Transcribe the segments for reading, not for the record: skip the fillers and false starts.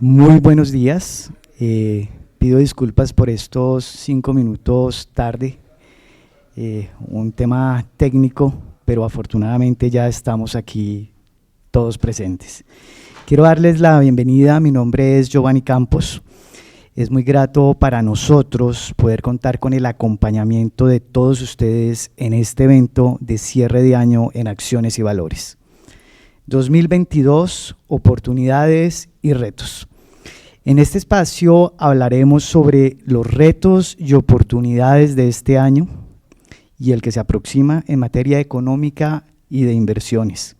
Muy buenos días. Pido disculpas por estos 5 minutos tarde. Un tema técnico, pero afortunadamente ya estamos aquí todos presentes. Quiero darles la bienvenida. Mi nombre es Giovanni Campos. Es muy grato para nosotros poder contar con el acompañamiento de todos ustedes en este evento de cierre de año en Acciones y Valores. 2022, oportunidades y retos. En este espacio hablaremos sobre los retos y oportunidades de este año y el que se aproxima en materia económica y de inversiones.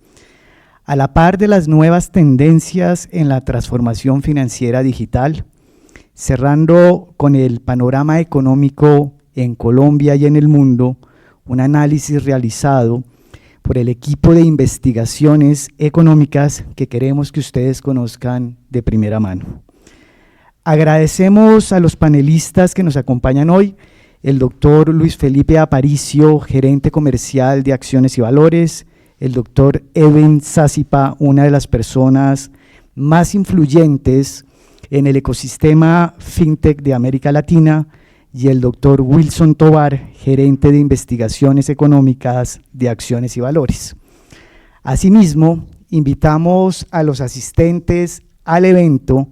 A la par de las nuevas tendencias en la transformación financiera digital, cerrando con el panorama económico en Colombia y en el mundo, un análisis realizado por el equipo de investigaciones económicas que queremos que ustedes conozcan de primera mano. Agradecemos a los panelistas que nos acompañan hoy, el doctor Luis Felipe Aparicio, gerente comercial de Acciones y Valores, el doctor Eben Sasipa, una de las personas más influyentes en el ecosistema fintech de América Latina, y el doctor Wilson Tovar, gerente de investigaciones económicas de Acciones y Valores. Asimismo, invitamos a los asistentes al evento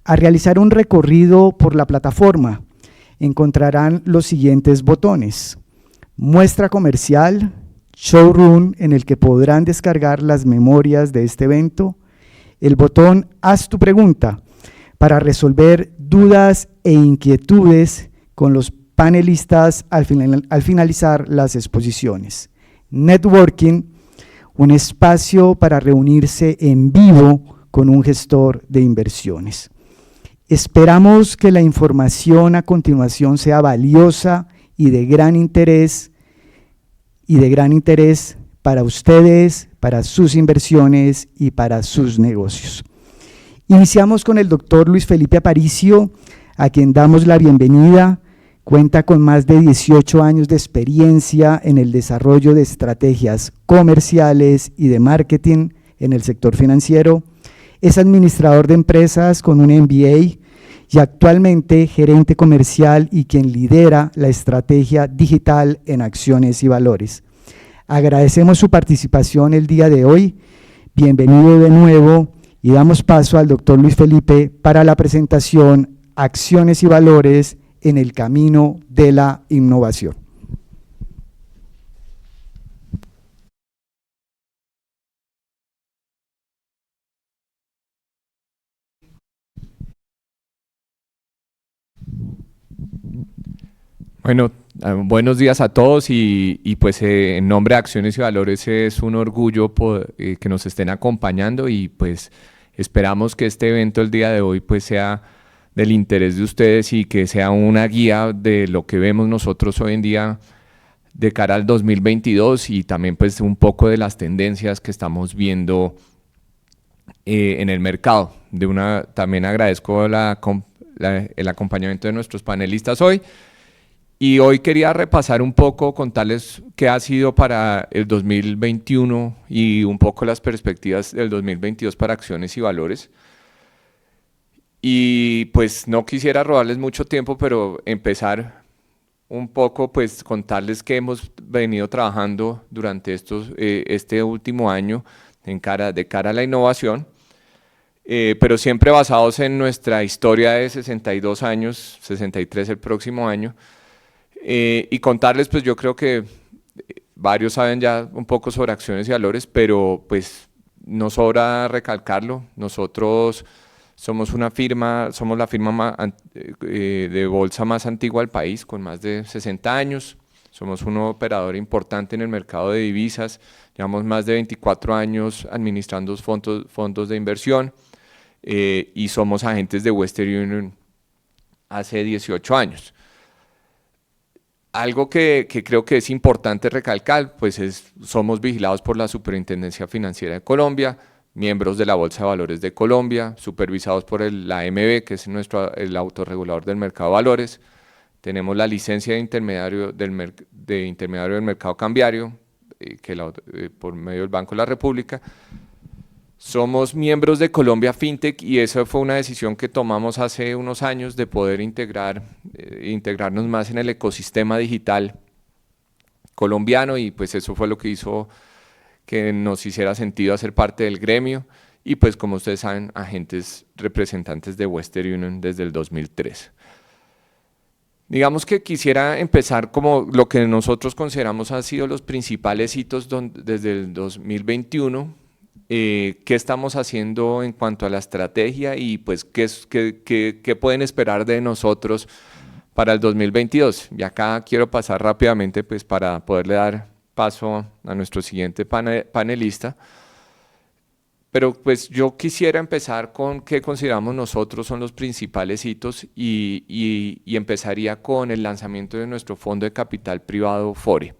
a realizar un recorrido por la plataforma. Encontrarán los siguientes botones: muestra comercial, showroom, en el que podrán descargar las memorias de este evento, el botón haz tu pregunta para resolver dudas e inquietudes con los panelistas al finalizar las exposiciones, networking, un espacio para reunirse en vivo con un gestor de inversiones. Esperamos que la información a continuación sea valiosa y de gran interés para ustedes, para sus inversiones y para sus negocios. Iniciamos con el doctor Luis Felipe Aparicio, a quien damos la bienvenida. Cuenta con más de 18 años de experiencia en el desarrollo de estrategias comerciales y de marketing en el sector financiero. Es administrador de empresas con un MBA y actualmente gerente comercial y quien lidera la estrategia digital en Acciones y Valores. Agradecemos su participación el día de hoy. Bienvenido de nuevo y damos paso al doctor Luis Felipe para la presentación Acciones y Valores en el camino de la innovación. Bueno, buenos días a todos y pues en nombre de Acciones y Valores es un orgullo que nos estén acompañando y pues esperamos que este evento el día de hoy pues sea del interés de ustedes y que sea una guía de lo que vemos nosotros hoy en día de cara al 2022 y también pues un poco de las tendencias que estamos viendo en el mercado. También agradezco el acompañamiento de nuestros panelistas hoy. Y hoy quería repasar un poco, contarles qué ha sido para el 2021 y un poco las perspectivas del 2022 para Acciones y Valores. Y pues no quisiera robarles mucho tiempo, pero empezar un poco, pues contarles que hemos venido trabajando durante este último año de cara a la innovación, pero siempre basados en nuestra historia de 62 años, 63 el próximo año. Y contarles, pues yo creo que varios saben ya un poco sobre Acciones y Valores, pero pues no sobra recalcarlo. Nosotros somos la firma de bolsa más antigua del país, con más de 60 años. Somos un operador importante en el mercado de divisas. Llevamos más de 24 años administrando fondos de inversión y somos agentes de Western Union hace 18 años. Algo que creo que es importante recalcar, pues somos vigilados por la Superintendencia Financiera de Colombia, miembros de la Bolsa de Valores de Colombia, supervisados por la AMB, que es el autorregulador del mercado de valores. Tenemos la licencia de intermediario del mercado cambiario, por medio del Banco de la República. Somos miembros de Colombia FinTech y esa fue una decisión que tomamos hace unos años de poder integrarnos más en el ecosistema digital colombiano, y pues eso fue lo que hizo que nos hiciera sentido hacer parte del gremio y pues, como ustedes saben, agentes representantes de Western Union desde el 2003. Digamos que quisiera empezar como lo que nosotros consideramos han sido los principales hitos desde el 2021, qué estamos haciendo en cuanto a la estrategia y pues qué pueden esperar de nosotros para el 2022. Y acá quiero pasar rápidamente pues para poderle dar paso a nuestro siguiente panelista. Pero pues yo quisiera empezar con qué consideramos nosotros son los principales hitos y empezaría con el lanzamiento de nuestro fondo de capital privado FORE,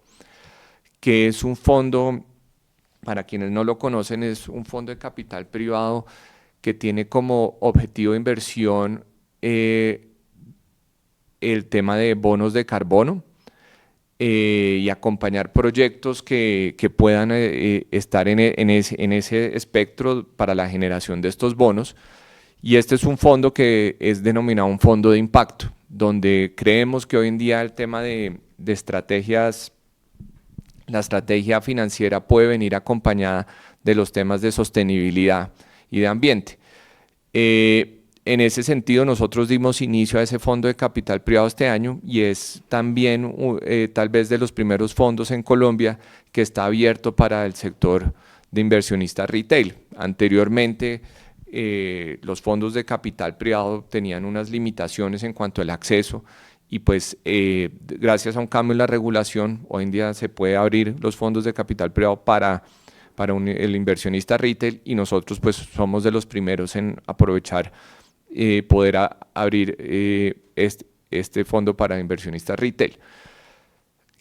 que es un fondo, para quienes no lo conocen, es un fondo de capital privado que tiene como objetivo de inversión el tema de bonos de carbono y acompañar proyectos que puedan estar en ese espectro para la generación de estos bonos. Y este es un fondo que es denominado un fondo de impacto, donde creemos que hoy en día el tema de estrategias, la estrategia financiera puede venir acompañada de los temas de sostenibilidad y de ambiente. En ese sentido, nosotros dimos inicio a ese fondo de capital privado este año y es también tal vez de los primeros fondos en Colombia que está abierto para el sector de inversionistas retail. Anteriormente, los fondos de capital privado tenían unas limitaciones en cuanto al acceso y pues gracias a un cambio en la regulación, hoy en día se puede abrir los fondos de capital privado para el inversionista retail y nosotros pues somos de los primeros en aprovechar poder abrir este fondo para inversionistas retail.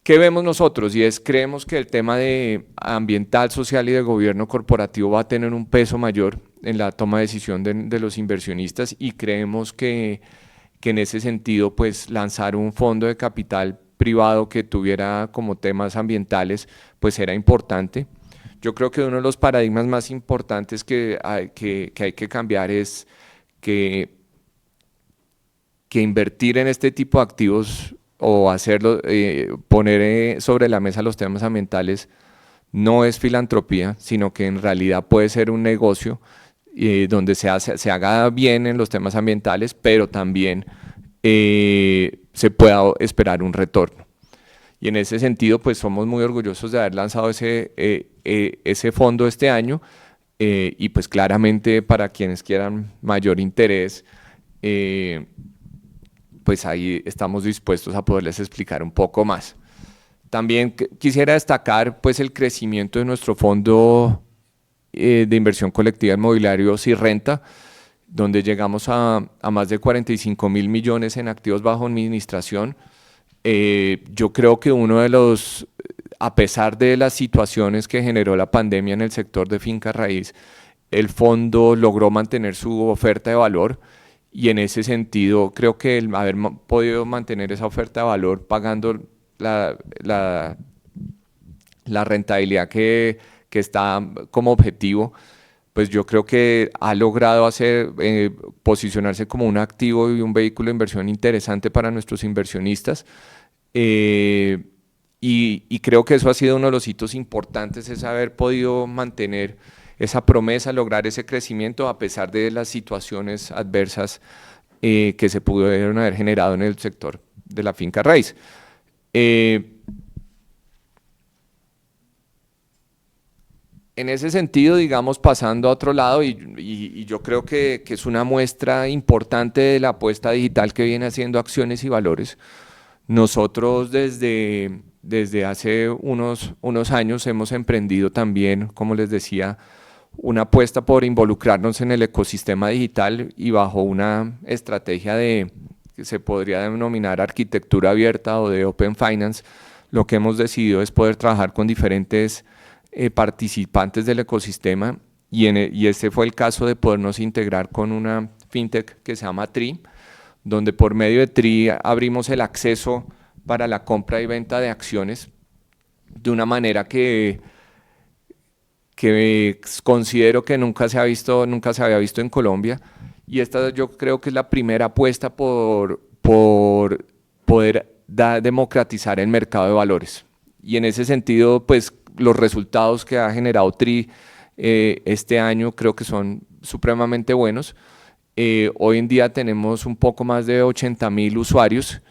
¿Qué vemos nosotros? Y creemos que el tema de ambiental, social y de gobierno corporativo va a tener un peso mayor en la toma de decisión de los inversionistas y creemos que en ese sentido pues lanzar un fondo de capital privado que tuviera como temas ambientales pues era importante. Yo creo que uno de los paradigmas más importantes que hay que cambiar es que invertir en este tipo de activos o hacerlo, poner sobre la mesa los temas ambientales no es filantropía, sino que en realidad puede ser un negocio donde se haga bien en los temas ambientales, pero también se pueda esperar un retorno. Y en ese sentido, pues somos muy orgullosos de haber lanzado ese fondo este año y pues claramente para quienes quieran mayor interés, pues ahí estamos dispuestos a poderles explicar un poco más. También quisiera destacar pues el crecimiento de nuestro fondo de inversión colectiva inmobiliario Sirrenta, donde llegamos a más de 45.000 millones en activos bajo administración. Yo creo que uno de los, a pesar de las situaciones que generó la pandemia en el sector de finca raíz, el fondo logró mantener su oferta de valor y en ese sentido creo que el haber podido mantener esa oferta de valor pagando la rentabilidad que está como objetivo, pues yo creo que ha logrado posicionarse como un activo y un vehículo de inversión interesante para nuestros inversionistas. Y creo que eso ha sido uno de los hitos importantes, es haber podido mantener esa promesa, lograr ese crecimiento a pesar de las situaciones adversas que se pudieron haber generado en el sector de la finca raíz. En ese sentido, digamos, pasando a otro lado, y yo creo que es una muestra importante de la apuesta digital que viene haciendo Acciones y Valores. Nosotros desde hace unos años hemos emprendido también, como les decía, una apuesta por involucrarnos en el ecosistema digital y bajo una estrategia que se podría denominar arquitectura abierta o de Open Finance. Lo que hemos decidido es poder trabajar con diferentes participantes del ecosistema y este fue el caso de podernos integrar con una fintech que se llama TRI, donde por medio de TRI abrimos el acceso para la compra y venta de acciones de una manera que que considero que nunca se había visto en Colombia, y esta yo creo que es la primera apuesta por poder democratizar el mercado de valores. Y en ese sentido, pues los resultados que ha generado TRI este año creo que son supremamente buenos. Hoy en día tenemos un poco más de 80.000 usuarios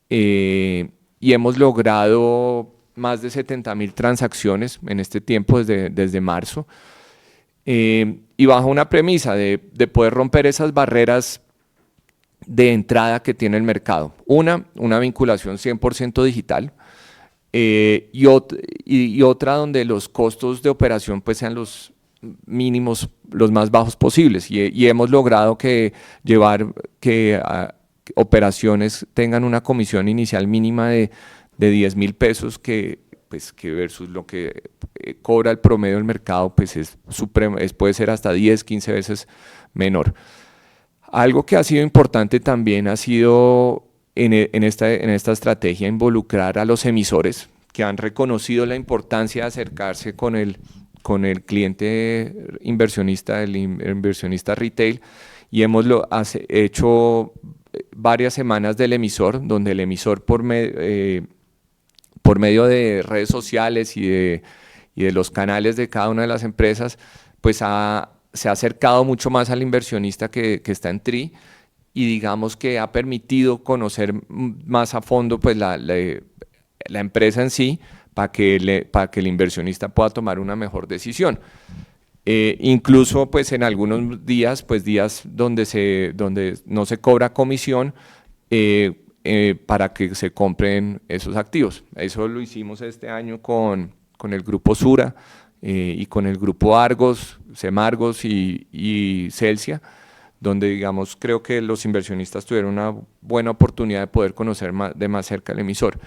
y hemos logrado más de 70.000 transacciones en este tiempo desde marzo. Y bajo una premisa de poder romper esas barreras de entrada que tiene el mercado. Una vinculación 100% digital y otra donde los costos de operación pues sean los mínimos, los más bajos posibles. Y hemos logrado que operaciones tengan una comisión inicial mínima de 10.000 pesos que versus lo que cobra el promedio del mercado, pues puede ser hasta 10, 15 veces menor. Algo que ha sido importante también ha sido en esta estrategia involucrar a los emisores que han reconocido la importancia de acercarse con el cliente inversionista, el inversionista retail, y hemos hecho varias semanas del emisor, donde el emisor por medio de redes sociales y de los canales de cada una de las empresas, pues se ha acercado mucho más al inversionista que está en TRI, y digamos que ha permitido conocer más a fondo pues la empresa en sí, para que el inversionista pueda tomar una mejor decisión. Incluso pues en algunos días, pues días donde no se cobra comisión, para que se compren esos activos. Eso lo hicimos este año con el grupo Sura y con el grupo Argos, Semargos y Celsia, donde digamos creo que los inversionistas tuvieron una buena oportunidad de poder conocer de más cerca al emisor.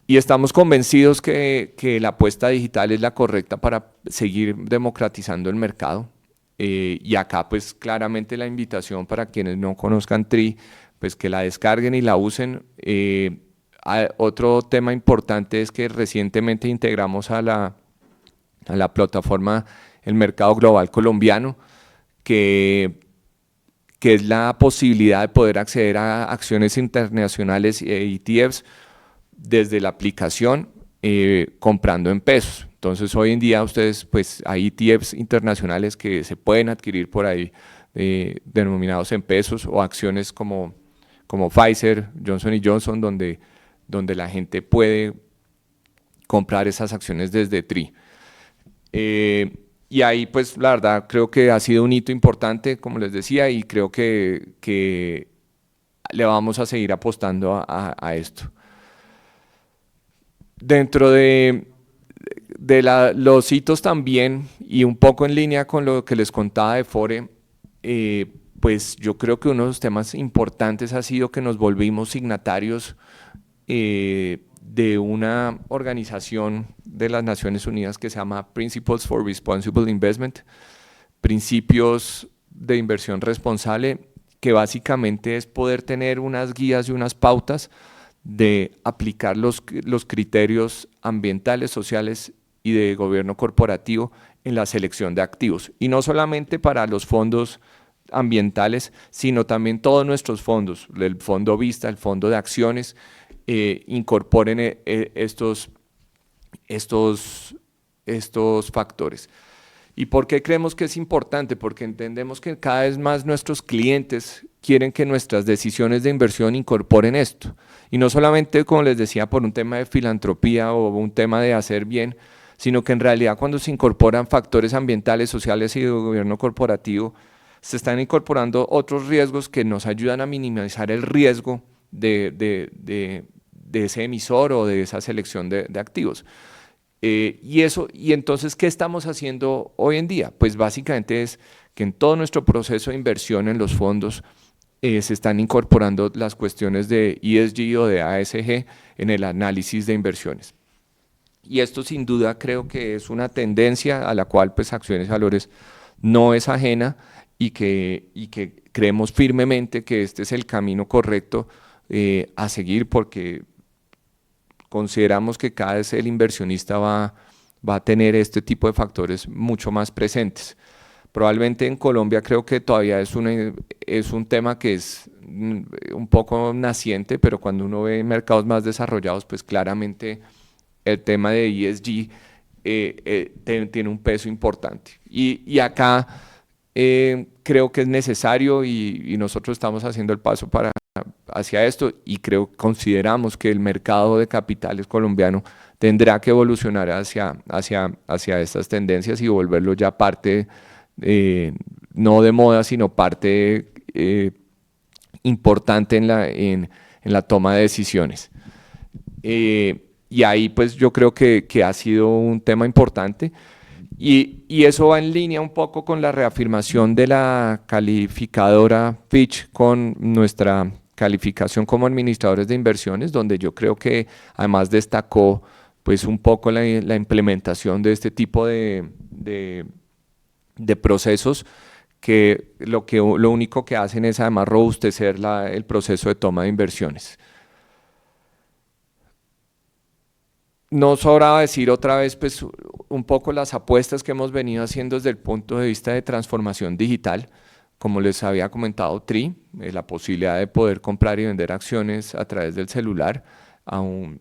Y estamos convencidos que la apuesta digital es la correcta para seguir democratizando el mercado. Y acá pues claramente la invitación para quienes no conozcan TRI, pues que la descarguen y la usen. Otro tema importante es que recientemente integramos a la plataforma El Mercado Global Colombiano, que es la posibilidad de poder acceder a acciones internacionales e ETFs desde la aplicación, comprando en pesos. Entonces hoy en día ustedes, pues hay ETFs internacionales que se pueden adquirir por ahí, denominados en pesos, o acciones como Pfizer, Johnson & Johnson, donde la gente puede comprar esas acciones desde TRI. Y ahí pues la verdad creo que ha sido un hito importante, como les decía, y creo que le vamos a seguir apostando a esto. Dentro de los hitos también, y un poco en línea con lo que les contaba de Fore, pues yo creo que uno de los temas importantes ha sido que nos volvimos signatarios de una organización de las Naciones Unidas que se llama Principles for Responsible Investment, principios de inversión responsable, que básicamente es poder tener unas guías y unas pautas de aplicar los criterios ambientales, sociales y de gobierno corporativo en la selección de activos. Y no solamente para los fondos ambientales, sino también todos nuestros fondos, el fondo Vista, el fondo de acciones, incorporen estos factores. ¿Y por qué creemos que es importante? Porque entendemos que cada vez más nuestros clientes quieren que nuestras decisiones de inversión incorporen esto. Y no solamente, como les decía, por un tema de filantropía o un tema de hacer bien, sino que en realidad cuando se incorporan factores ambientales, sociales y de gobierno corporativo, se están incorporando otros riesgos que nos ayudan a minimizar el riesgo de ese emisor o de esa selección de activos. Y entonces, ¿qué estamos haciendo hoy en día? Pues básicamente es que en todo nuestro proceso de inversión en los fondos se están incorporando las cuestiones de ESG o de ASG en el análisis de inversiones. Y esto sin duda creo que es una tendencia a la cual pues Acciones y Valores no es ajena, y que creemos firmemente que este es el camino correcto a seguir, porque consideramos que cada vez el inversionista va va a tener este tipo de factores mucho más presentes. Probablemente en Colombia creo que todavía es un tema que es un poco naciente, pero cuando uno ve mercados más desarrollados, pues claramente el tema de ESG tiene un peso importante. Y acá creo que es necesario y nosotros estamos haciendo el paso hacia esto y consideramos que el mercado de capitales colombiano tendrá que evolucionar hacia estas tendencias y volverlo ya parte, no de moda, sino parte importante en la toma de decisiones. Y ahí pues yo creo que ha sido un tema importante y eso va en línea un poco con la reafirmación de la calificadora Fitch con nuestra calificación como administradores de inversiones, donde yo creo que además destacó pues un poco la implementación de este tipo de procesos que lo único que hacen es además robustecer el proceso de toma de inversiones. No sobra decir otra vez pues un poco las apuestas que hemos venido haciendo desde el punto de vista de transformación digital. Como les había comentado, TRI, la posibilidad de poder comprar y vender acciones a través del celular a un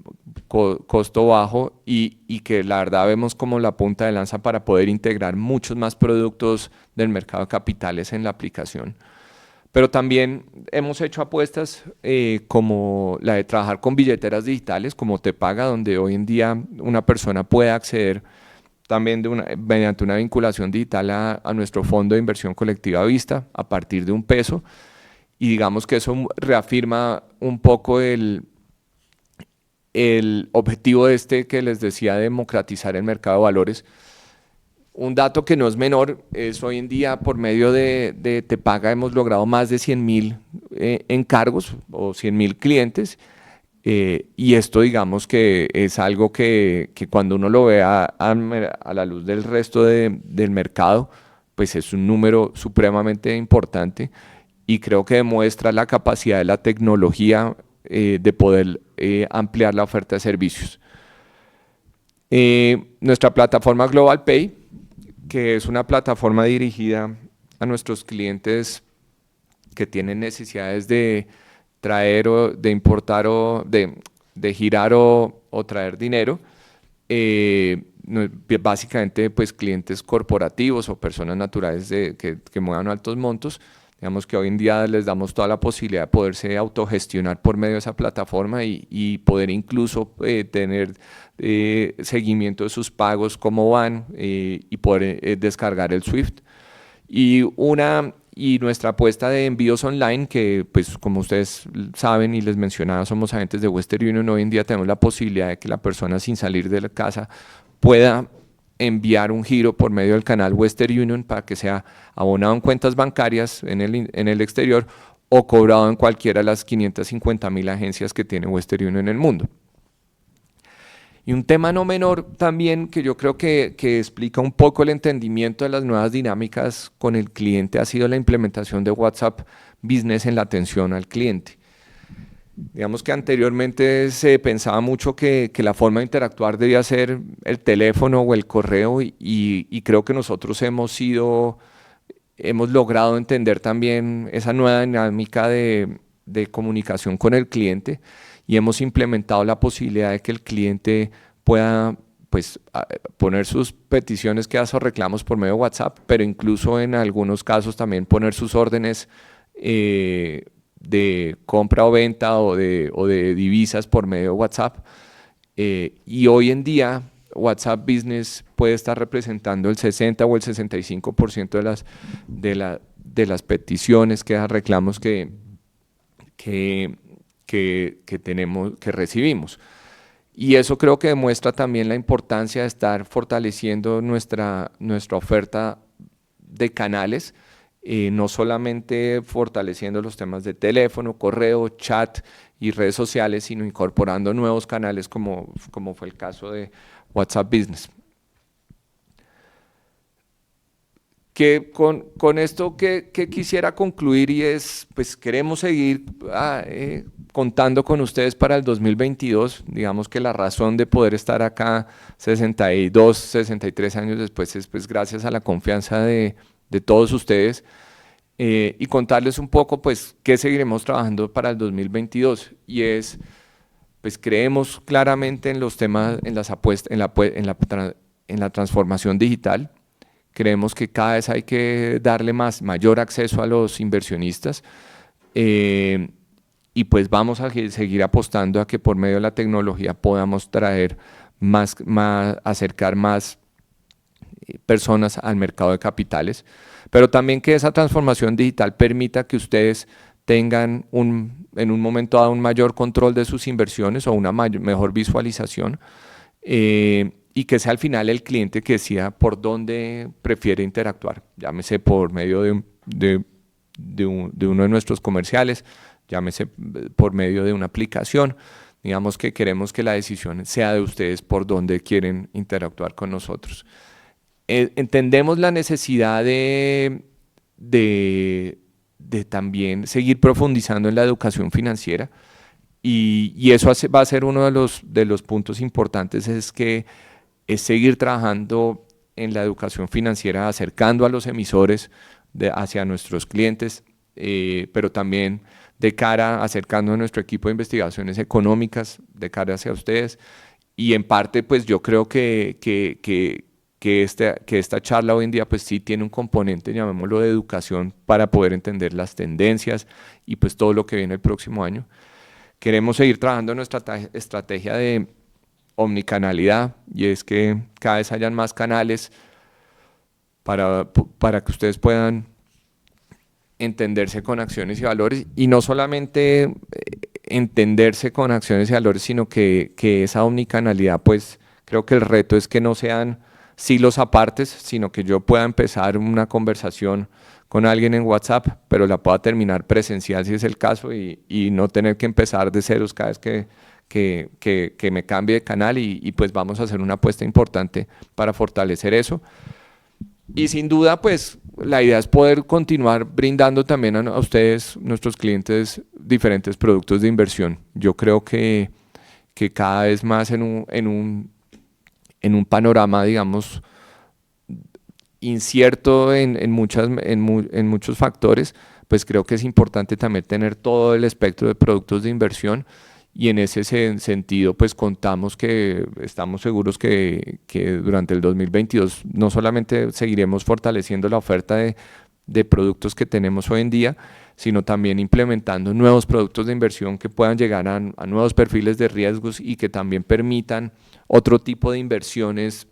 costo bajo y que la verdad vemos como la punta de lanza para poder integrar muchos más productos del mercado de capitales en la aplicación. Pero también hemos hecho apuestas como la de trabajar con billeteras digitales, como Tepaga, donde hoy en día una persona puede acceder también mediante una vinculación digital a nuestro fondo de inversión colectiva Vista a partir de $1. Y digamos que eso reafirma un poco el objetivo que les decía, democratizar el mercado de valores. Un dato que no es menor es hoy en día por medio de Tepaga hemos logrado más de 100.000 encargos o 100.000 clientes y esto digamos que es algo que cuando uno lo ve a la luz del resto del mercado pues es un número supremamente importante y creo que demuestra la capacidad de la tecnología de poder ampliar la oferta de servicios. Nuestra plataforma Global Pay, que es una plataforma dirigida a nuestros clientes que tienen necesidades de traer o de importar o de girar o traer dinero, básicamente pues clientes corporativos o personas naturales que muevan altos montos. Digamos que hoy en día les damos toda la posibilidad de poderse autogestionar por medio de esa plataforma y poder incluso tener seguimiento de sus pagos, cómo van y poder descargar el SWIFT. Y nuestra apuesta de envíos online, que pues como ustedes saben y les mencionaba, somos agentes de Western Union, hoy en día tenemos la posibilidad de que la persona sin salir de la casa pueda enviar un giro por medio del canal Western Union para que sea abonado en cuentas bancarias en el exterior o cobrado en cualquiera de las 550.000 agencias que tiene Western Union en el mundo. Y un tema no menor también que yo creo que explica un poco el entendimiento de las nuevas dinámicas con el cliente ha sido la implementación de WhatsApp Business en la atención al cliente. Digamos que anteriormente se pensaba mucho que la forma de interactuar debía ser el teléfono o el correo y creo que nosotros hemos logrado entender también esa nueva dinámica de comunicación con el cliente y hemos implementado la posibilidad de que el cliente pueda pues, poner sus peticiones, quejas o reclamos por medio de WhatsApp, pero incluso en algunos casos también poner sus órdenes de compra o venta o de divisas por medio de WhatsApp. Y hoy en día WhatsApp Business puede estar representando el 60 o el 65% de las peticiones, quejas, reclamos que recibimos. Y eso creo que demuestra también la importancia de estar fortaleciendo nuestra oferta de canales, no solamente fortaleciendo los temas de teléfono, correo, chat y redes sociales, sino incorporando nuevos canales como fue el caso de WhatsApp Business. que con esto que quisiera concluir y es, pues queremos seguir contando con ustedes para el 2022, digamos que la razón de poder estar acá 62, 63 años después es pues gracias a la confianza de todos ustedes y contarles un poco pues qué seguiremos trabajando para el 2022 y es, pues creemos claramente en los temas, en las apuestas, en la transformación digital. Creemos que cada vez hay que darle mayor acceso a los inversionistas y pues vamos a seguir apostando a que por medio de la tecnología podamos traer acercar más personas al mercado de capitales, pero también que esa transformación digital permita que ustedes tengan en un momento dado un mayor control de sus inversiones o una mejor visualización y que sea al final el cliente que decida por dónde prefiere interactuar, llámese por medio de uno de nuestros comerciales, llámese por medio de una aplicación, digamos que queremos que la decisión sea de ustedes por dónde quieren interactuar con nosotros. Entendemos la necesidad de también seguir profundizando en la educación financiera y eso va a ser uno de los puntos importantes, es seguir trabajando en la educación financiera, acercando a los emisores hacia nuestros clientes, pero también de cara, acercando a nuestro equipo de investigaciones económicas, de cara hacia ustedes. Y en parte, pues yo creo que esta charla hoy en día pues sí tiene un componente, llamémoslo de educación, para poder entender las tendencias y pues todo lo que viene el próximo año. Queremos seguir trabajando en nuestra estrategia de omnicanalidad y es que cada vez hayan más canales para que ustedes puedan entenderse con acciones y valores y no solamente entenderse con acciones y valores, sino que esa omnicanalidad, pues creo que el reto es que no sean silos apartes, sino que yo pueda empezar una conversación con alguien en WhatsApp, pero la pueda terminar presencial si es el caso y no tener que empezar de ceros cada vez que me cambie de canal y pues vamos a hacer una apuesta importante para fortalecer eso. Y sin duda, pues la idea es poder continuar brindando también a ustedes, nuestros clientes, diferentes productos de inversión. Yo creo que cada vez más en un panorama, digamos, incierto en muchos factores, pues creo que es importante también tener todo el espectro de productos de inversión y en ese sentido pues estamos seguros que durante el 2022 no solamente seguiremos fortaleciendo la oferta de productos que tenemos hoy en día, sino también implementando nuevos productos de inversión que puedan llegar a nuevos perfiles de riesgos y que también permitan otro tipo de inversiones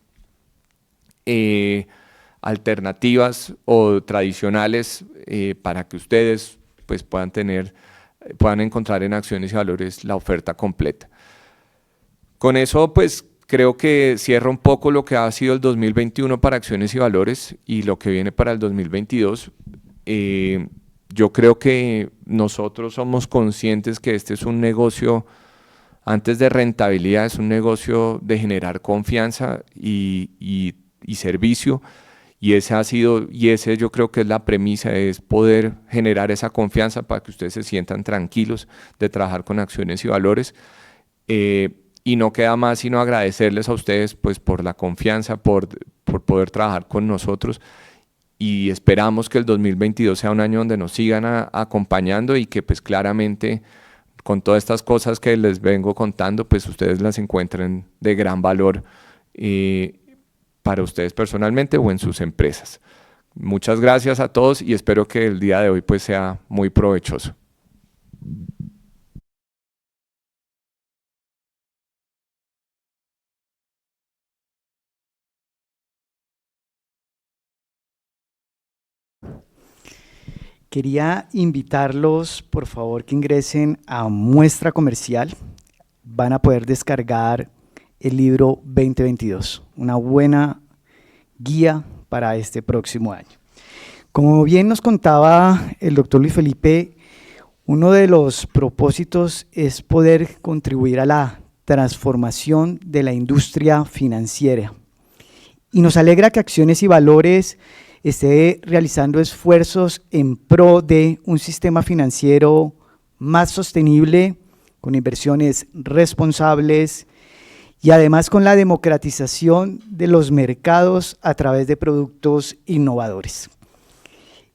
alternativas o tradicionales para que ustedes pues puedan encontrar en acciones y valores la oferta completa. Con eso pues creo que cierra un poco lo que ha sido el 2021 para acciones y valores y lo que viene para el 2022. Yo creo que nosotros somos conscientes que este es un negocio, antes de rentabilidad, es un negocio de generar confianza y servicio. Y ese yo creo que es la premisa, es poder generar esa confianza para que ustedes se sientan tranquilos de trabajar con acciones y valores. Y no queda más sino agradecerles a ustedes pues, por la confianza, por poder trabajar con nosotros. Y esperamos que el 2022 sea un año donde nos sigan acompañando y que pues claramente con todas estas cosas que les vengo contando, pues ustedes las encuentren de gran valor para ustedes personalmente o en sus empresas. Muchas gracias a todos y espero que el día de hoy pues sea muy provechoso. Quería invitarlos, por favor, que ingresen a Muestra Comercial. Van a poder descargar el libro 2022, una buena guía para este próximo año. Como bien nos contaba el doctor Luis Felipe, uno de los propósitos es poder contribuir a la transformación de la industria financiera. Y nos alegra que Acciones y Valores esté realizando esfuerzos en pro de un sistema financiero más sostenible, con inversiones responsables y además con la democratización de los mercados a través de productos innovadores.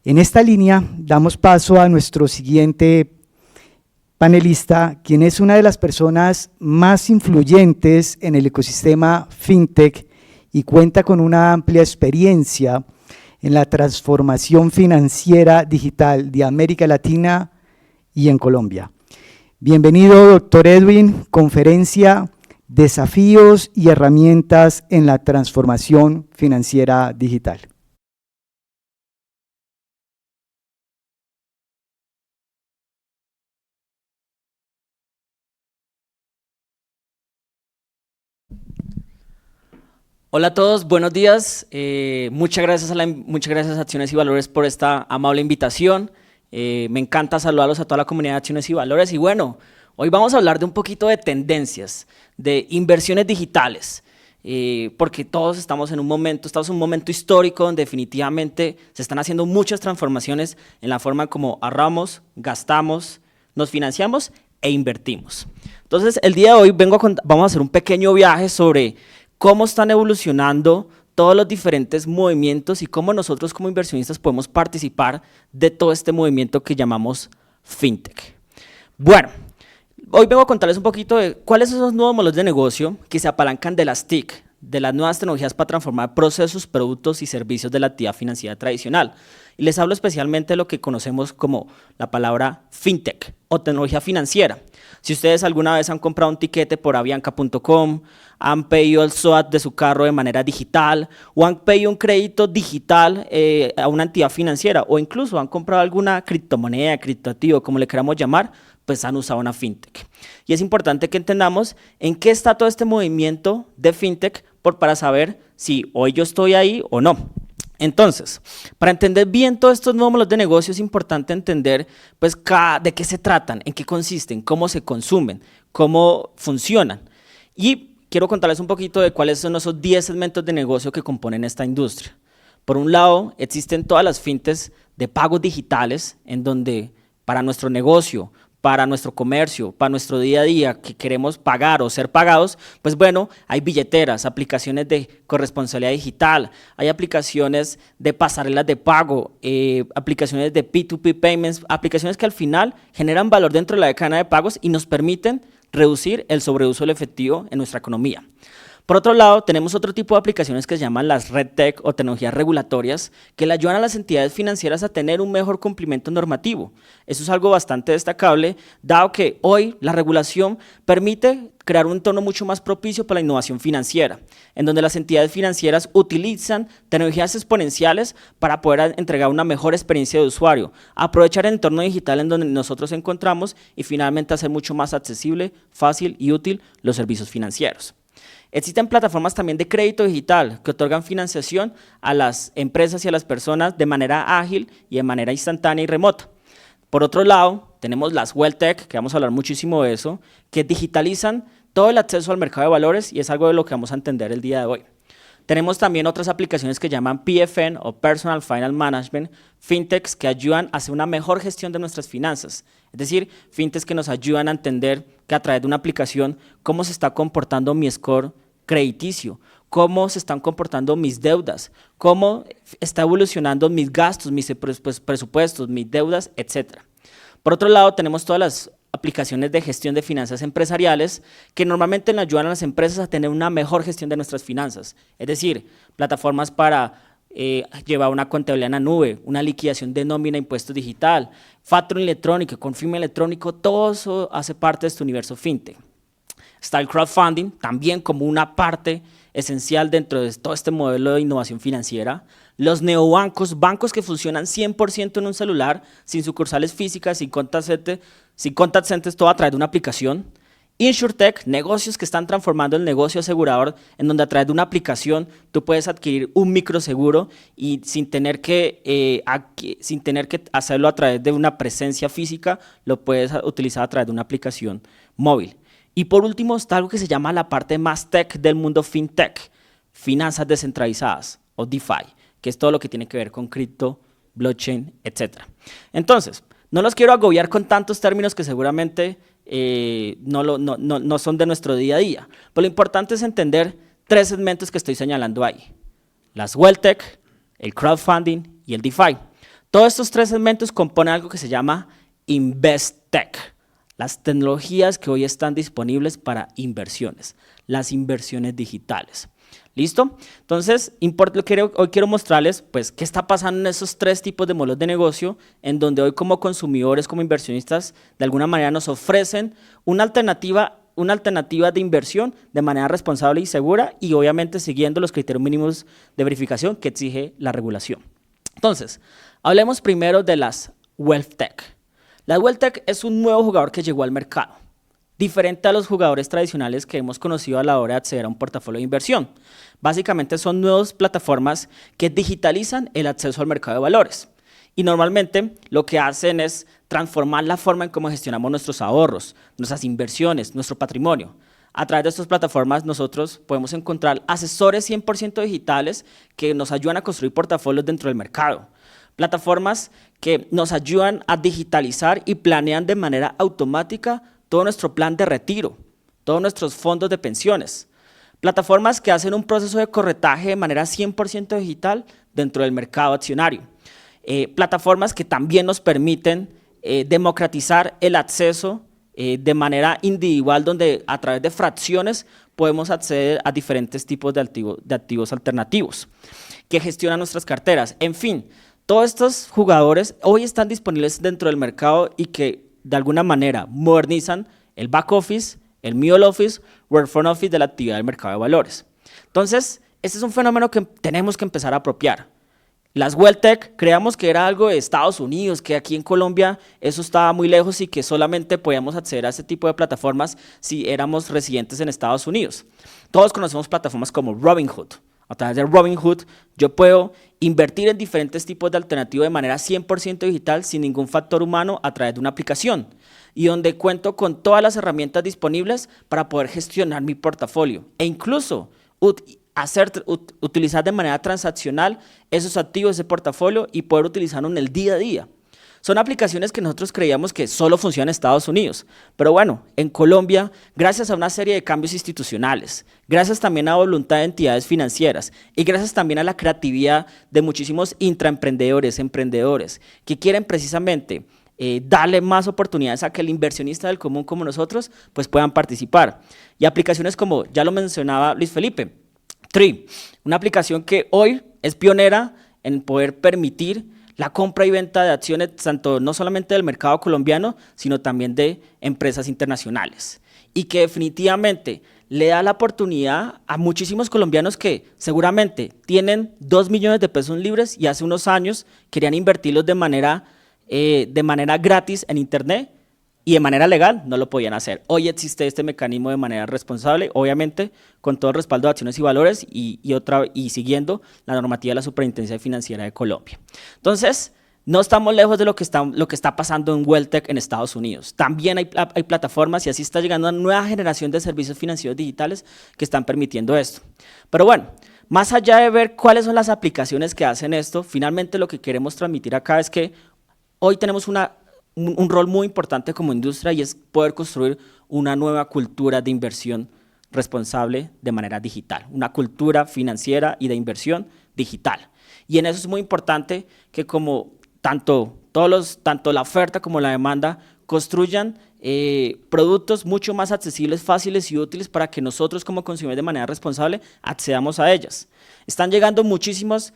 En esta línea damos paso a nuestro siguiente panelista, quien es una de las personas más influyentes en el ecosistema fintech y cuenta con una amplia experiencia en la transformación financiera digital de América Latina y en Colombia. Bienvenido, doctor Edwin, conferencia Desafíos y herramientas en la transformación financiera digital. Hola a todos, buenos días. Muchas gracias a Acciones y Valores por esta amable invitación. Me encanta saludarlos a toda la comunidad de Acciones y Valores. Y bueno, hoy vamos a hablar de un poquito de tendencias, de inversiones digitales, porque todos estamos en un momento histórico donde definitivamente se están haciendo muchas transformaciones en la forma como ahorramos, gastamos, nos financiamos e invertimos. Entonces, el día de hoy vamos a hacer un pequeño viaje sobre cómo están evolucionando todos los diferentes movimientos y cómo nosotros como inversionistas podemos participar de todo este movimiento que llamamos FinTech. Bueno, hoy vengo a contarles un poquito de cuáles son esos nuevos modelos de negocio que se apalancan de las TIC, de las nuevas tecnologías para transformar procesos, productos y servicios de la actividad financiera tradicional. Y les hablo especialmente de lo que conocemos como la palabra FinTech o tecnología financiera. Si ustedes alguna vez han comprado un tiquete por avianca.com, han pedido el SOAT de su carro de manera digital o han pedido un crédito digital a una entidad financiera o incluso han comprado alguna criptomoneda, criptoactivo, como le queramos llamar, pues han usado una FinTech. Y es importante que entendamos en qué está todo este movimiento de FinTech para saber si hoy yo estoy ahí o no. Entonces, para entender bien todos estos nuevos modelos de negocio es importante entender pues, de qué se tratan, en qué consisten, cómo se consumen, cómo funcionan. Y quiero contarles un poquito de cuáles son esos 10 segmentos de negocio que componen esta industria. Por un lado, existen todas las fintechs de pagos digitales, en donde para nuestro negocio, para nuestro comercio, para nuestro día a día que queremos pagar o ser pagados, pues bueno, hay billeteras, aplicaciones de corresponsabilidad digital, hay aplicaciones de pasarelas de pago, aplicaciones de P2P payments, aplicaciones que al final generan valor dentro de la cadena de pagos y nos permiten reducir el sobreuso del efectivo en nuestra economía. Por otro lado, tenemos otro tipo de aplicaciones que se llaman las RegTech o tecnologías regulatorias que le ayudan a las entidades financieras a tener un mejor cumplimiento normativo. Eso es algo bastante destacable, dado que hoy la regulación permite crear un entorno mucho más propicio para la innovación financiera, en donde las entidades financieras utilizan tecnologías exponenciales para poder entregar una mejor experiencia de usuario, aprovechar el entorno digital en donde nosotros encontramos y finalmente hacer mucho más accesible, fácil y útil los servicios financieros. Existen plataformas también de crédito digital que otorgan financiación a las empresas y a las personas de manera ágil y de manera instantánea y remota. Por otro lado, tenemos las WealthTech, que vamos a hablar muchísimo de eso, que digitalizan todo el acceso al mercado de valores y es algo de lo que vamos a entender el día de hoy. Tenemos también otras aplicaciones que llaman PFN o Personal Finance Management, fintechs que ayudan a hacer una mejor gestión de nuestras finanzas. Es decir, fintechs que nos ayudan a entender que a través de una aplicación cómo se está comportando mi score crediticio, cómo se están comportando mis deudas, cómo está evolucionando mis gastos, mis presupuestos, mis deudas, etc. Por otro lado, tenemos todas las aplicaciones de gestión de finanzas empresariales que normalmente le ayudan a las empresas a tener una mejor gestión de nuestras finanzas. Es decir, plataformas para llevar una contabilidad en la nube, una liquidación de nómina, impuestos digital, factoring electrónico, confirme electrónico, todo eso hace parte de este universo fintech. Está el crowdfunding, también como una parte esencial dentro de todo este modelo de innovación financiera. Los neobancos, bancos que funcionan 100% en un celular, sin sucursales físicas, sin contact centers, todo a través de una aplicación. InsurTech, negocios que están transformando el negocio asegurador, en donde a través de una aplicación tú puedes adquirir un microseguro y sin tener que hacerlo a través de una presencia física, lo puedes utilizar a través de una aplicación móvil. Y por último está algo que se llama la parte más tech del mundo fintech, finanzas descentralizadas o DeFi, que es todo lo que tiene que ver con cripto, blockchain, etc. Entonces, no los quiero agobiar con tantos términos que seguramente no son de nuestro día a día, pero lo importante es entender 3 segmentos que estoy señalando ahí: las WealthTech, el crowdfunding y el DeFi. Todos estos 3 segmentos componen algo que se llama InvestTech, las tecnologías que hoy están disponibles para inversiones, las inversiones digitales. ¿Listo? Entonces, hoy quiero mostrarles pues, qué está pasando en esos 3 tipos de modelos de negocio, en donde hoy como consumidores, como inversionistas, de alguna manera nos ofrecen una alternativa de inversión de manera responsable y segura, y obviamente siguiendo los criterios mínimos de verificación que exige la regulación. Entonces, hablemos primero de las WealthTech. La WealthTech es un nuevo jugador que llegó al mercado, diferente a los jugadores tradicionales que hemos conocido a la hora de acceder a un portafolio de inversión. Básicamente son nuevas plataformas que digitalizan el acceso al mercado de valores. Y normalmente lo que hacen es transformar la forma en cómo gestionamos nuestros ahorros, nuestras inversiones, nuestro patrimonio. A través de estas plataformas nosotros podemos encontrar asesores 100% digitales que nos ayudan a construir portafolios dentro del mercado. Plataformas que nos ayudan a digitalizar y planean de manera automática todo nuestro plan de retiro, todos nuestros fondos de pensiones. Plataformas que hacen un proceso de corretaje de manera 100% digital dentro del mercado accionario. Plataformas que también nos permiten democratizar el acceso de manera individual, donde a través de fracciones podemos acceder a diferentes tipos de activos alternativos que gestionan nuestras carteras. En fin, todos estos jugadores hoy están disponibles dentro del mercado y que de alguna manera modernizan el back office, el middle office o el front office de la actividad del mercado de valores. Entonces, este es un fenómeno que tenemos que empezar a apropiar. Las WealthTech creíamos que era algo de Estados Unidos, que aquí en Colombia eso estaba muy lejos y que solamente podíamos acceder a este tipo de plataformas si éramos residentes en Estados Unidos. Todos conocemos plataformas como Robinhood. A través de Robinhood yo puedo invertir en diferentes tipos de alternativas de manera 100% digital sin ningún factor humano a través de una aplicación y donde cuento con todas las herramientas disponibles para poder gestionar mi portafolio e incluso utilizar de manera transaccional esos activos, ese portafolio y poder utilizarlo en el día a día. Son aplicaciones que nosotros creíamos que solo funcionan en Estados Unidos, pero bueno, en Colombia, gracias a una serie de cambios institucionales, gracias también a voluntad de entidades financieras y gracias también a la creatividad de muchísimos intraemprendedores, emprendedores, que quieren precisamente darle más oportunidades a que el inversionista del común como nosotros pues puedan participar. Y aplicaciones como, ya lo mencionaba Luis Felipe, Tree, una aplicación que hoy es pionera en poder permitir la compra y venta de acciones, tanto no solamente del mercado colombiano, sino también de empresas internacionales. Y que definitivamente le da la oportunidad a muchísimos colombianos que seguramente tienen 2 millones de pesos libres y hace unos años querían invertirlos de manera gratis en Internet y de manera legal no lo podían hacer. Hoy existe este mecanismo de manera responsable, obviamente con todo el respaldo de Acciones y Valores y siguiendo la normativa de la Superintendencia Financiera de Colombia. Entonces, no estamos lejos de lo que está pasando en WealthTech en Estados Unidos. También hay plataformas y así está llegando una nueva generación de servicios financieros digitales que están permitiendo esto. Pero bueno, más allá de ver cuáles son las aplicaciones que hacen esto, finalmente lo que queremos transmitir acá es que hoy tenemos un rol muy importante como industria y es poder construir una nueva cultura de inversión responsable de manera digital, una cultura financiera y de inversión digital. Y en eso es muy importante que como tanto la oferta como la demanda construyan productos mucho más accesibles, fáciles y útiles para que nosotros como consumidores de manera responsable accedamos a ellas. Están llegando muchísimas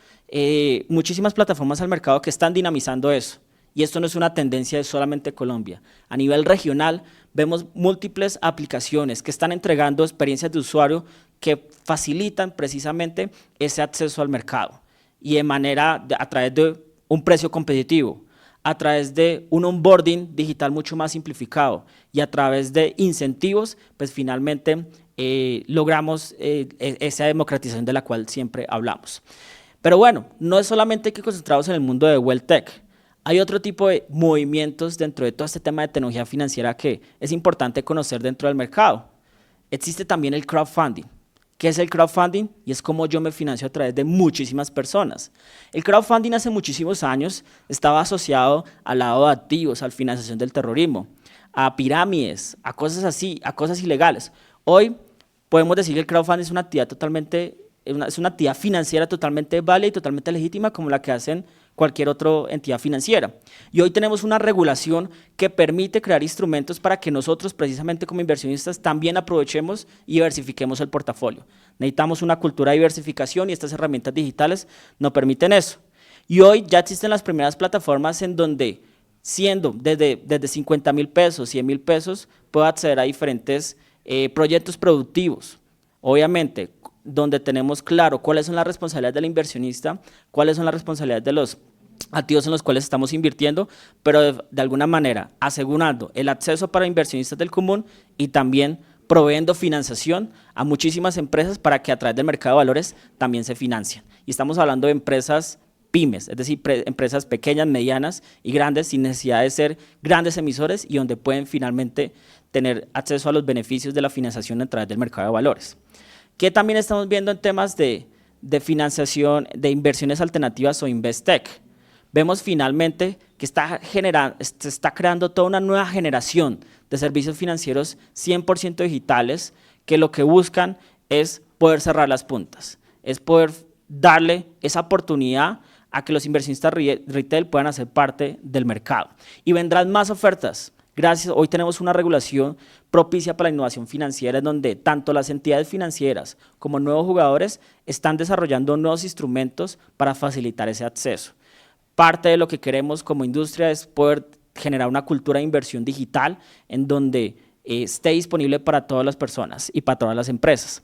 plataformas al mercado que están dinamizando eso. Y esto no es una tendencia de solamente Colombia. A nivel regional vemos múltiples aplicaciones que están entregando experiencias de usuario que facilitan precisamente ese acceso al mercado y a través de un precio competitivo, a través de un onboarding digital mucho más simplificado y a través de incentivos, pues finalmente logramos esa democratización de la cual siempre hablamos. Pero bueno, no es solamente que concentrados en el mundo de WealthTech. Hay otro tipo de movimientos dentro de todo este tema de tecnología financiera que es importante conocer dentro del mercado. Existe también el crowdfunding, ¿Qué es el crowdfunding? Y es cómo yo me financio a través de muchísimas personas. El crowdfunding hace muchísimos años estaba asociado al lado de activos, a la financiación del terrorismo, a pirámides, a cosas así, a cosas ilegales. Hoy podemos decir que el crowdfunding es una actividad es una actividad financiera totalmente válida y totalmente legítima como la que hacen cualquier otra entidad financiera. Y hoy tenemos una regulación que permite crear instrumentos para que nosotros, precisamente como inversionistas, también aprovechemos y diversifiquemos el portafolio. Necesitamos una cultura de diversificación y estas herramientas digitales nos permiten eso. Y hoy ya existen las primeras plataformas en donde, siendo desde 50.000 pesos, 100.000 pesos, puedo acceder a diferentes proyectos productivos. Obviamente, donde tenemos claro cuáles son las responsabilidades del inversionista, cuáles son las responsabilidades de los activos en los cuales estamos invirtiendo, pero de alguna manera asegurando el acceso para inversionistas del común y también proveyendo financiación a muchísimas empresas para que a través del mercado de valores también se financien. Y estamos hablando de empresas pymes, es decir, empresas pequeñas, medianas y grandes sin necesidad de ser grandes emisores y donde pueden finalmente tener acceso a los beneficios de la financiación a través del mercado de valores. ¿Qué también estamos viendo en temas de financiación de inversiones alternativas o InvestTech? Vemos finalmente que se está creando toda una nueva generación de servicios financieros 100% digitales que lo que buscan es poder cerrar las puntas, es poder darle esa oportunidad a que los inversionistas retail puedan hacer parte del mercado. Y vendrán más ofertas. Gracias, hoy tenemos una regulación propicia para la innovación financiera en donde tanto las entidades financieras como nuevos jugadores están desarrollando nuevos instrumentos para facilitar ese acceso. Parte de lo que queremos como industria es poder generar una cultura de inversión digital en donde esté disponible para todas las personas y para todas las empresas.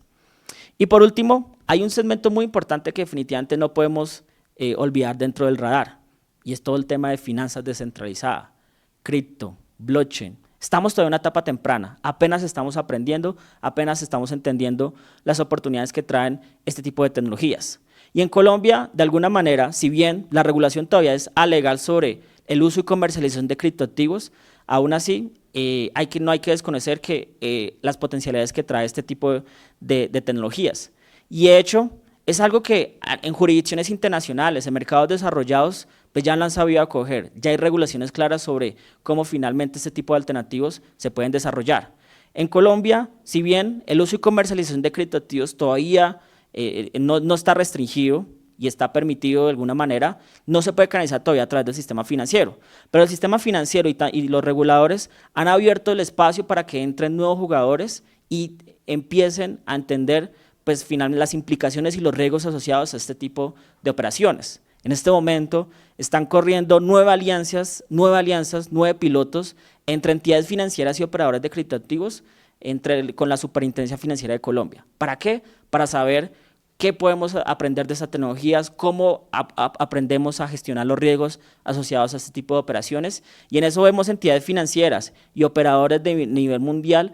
Y por último, hay un segmento muy importante que definitivamente no podemos olvidar dentro del radar y es todo el tema de finanzas descentralizadas, cripto, blockchain. Estamos todavía en una etapa temprana, apenas estamos aprendiendo, apenas estamos entendiendo las oportunidades que traen este tipo de tecnologías. Y en Colombia, de alguna manera, si bien la regulación todavía es alegal sobre el uso y comercialización de criptoactivos, aún así no hay que desconocer que las potencialidades que trae este tipo de tecnologías. Y de hecho, es algo que en jurisdicciones internacionales, en mercados desarrollados, pues ya lo han sabido acoger. Ya hay regulaciones claras sobre cómo finalmente este tipo de alternativos se pueden desarrollar. En Colombia, si bien el uso y comercialización de criptoactivos todavía no está restringido y está permitido de alguna manera, no se puede canalizar todavía a través del sistema financiero. Pero el sistema financiero y los reguladores han abierto el espacio para que entren nuevos jugadores y empiecen a entender pues, finalmente las implicaciones y los riesgos asociados a este tipo de operaciones. En este momento están corriendo 9 alianzas, 9 pilotos entre entidades financieras y operadores de criptoactivos con la Superintendencia Financiera de Colombia. ¿Para qué? Para saber qué podemos aprender de estas tecnologías, cómo aprendemos a gestionar los riesgos asociados a este tipo de operaciones. Y en eso vemos entidades financieras y operadores de nivel mundial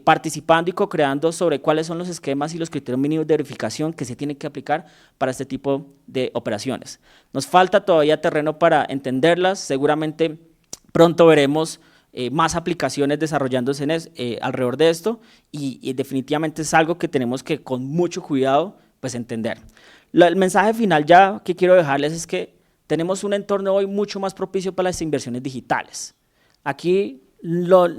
participando y co-creando sobre cuáles son los esquemas y los criterios mínimos de verificación que se tienen que aplicar para este tipo de operaciones. Nos falta todavía terreno para entenderlas, seguramente pronto veremos más aplicaciones desarrollándose alrededor de esto y definitivamente es algo que tenemos que con mucho cuidado pues, entender. El mensaje final ya que quiero dejarles es que tenemos un entorno hoy mucho más propicio para las inversiones digitales. Aquí lo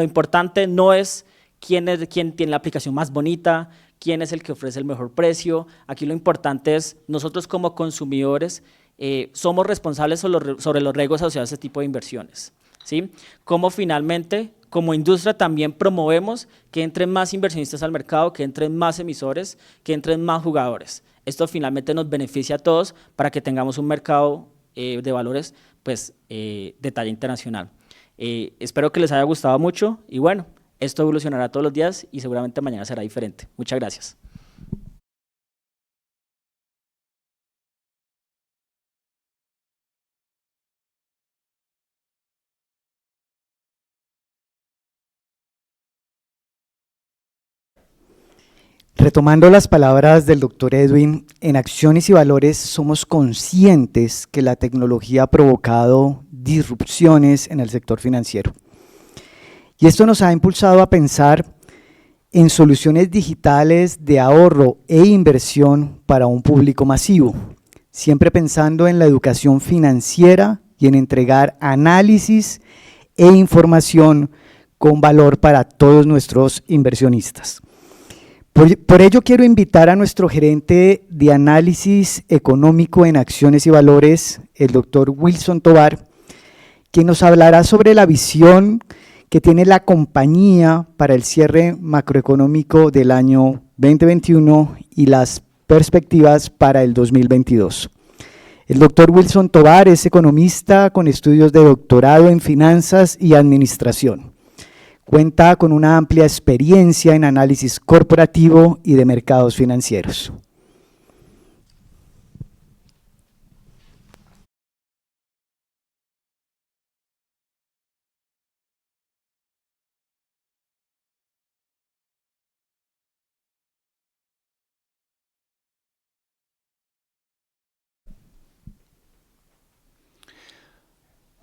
importante no es quién tiene la aplicación más bonita, quién es el que ofrece el mejor precio. Aquí lo importante es nosotros como consumidores somos responsables sobre los riesgos asociados a este tipo de inversiones, ¿sí? Cómo finalmente, como industria, también promovemos que entren más inversionistas al mercado, que entren más emisores, que entren más jugadores. Esto finalmente nos beneficia a todos para que tengamos un mercado de valores pues, de talla internacional. Espero que les haya gustado mucho y bueno, esto evolucionará todos los días y seguramente mañana será diferente. Muchas gracias. Retomando las palabras del doctor Edwin, en Acciones y Valores somos conscientes que la tecnología ha provocado disrupciones en el sector financiero. Y esto nos ha impulsado a pensar en soluciones digitales de ahorro e inversión para un público masivo, siempre pensando en la educación financiera y en entregar análisis e información con valor para todos nuestros inversionistas. Por ello quiero invitar a nuestro gerente de análisis económico en acciones y valores, el doctor Wilson Tovar, quien nos hablará sobre la visión que tiene la compañía para el cierre macroeconómico del año 2021 y las perspectivas para el 2022. El doctor Wilson Tovar es economista con estudios de doctorado en finanzas y administración. Cuenta con una amplia experiencia en análisis corporativo y de mercados financieros.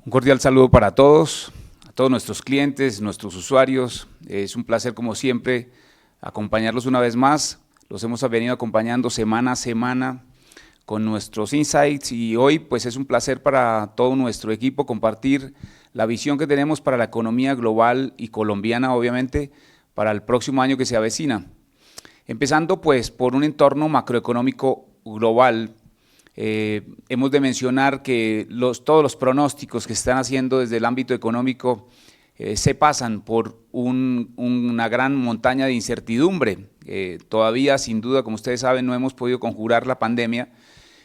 Un cordial saludo para todos, a todos nuestros clientes, nuestros usuarios. Es un placer, como siempre, acompañarlos una vez más. Los hemos venido acompañando semana a semana con nuestros insights y hoy pues es un placer para todo nuestro equipo compartir la visión que tenemos para la economía global y colombiana, obviamente, para el próximo año que se avecina. Empezando pues por un entorno macroeconómico global. Hemos de mencionar que todos los pronósticos que se están haciendo desde el ámbito económico se pasan por una gran montaña de incertidumbre. Todavía, sin duda, como ustedes saben, no hemos podido conjurar la pandemia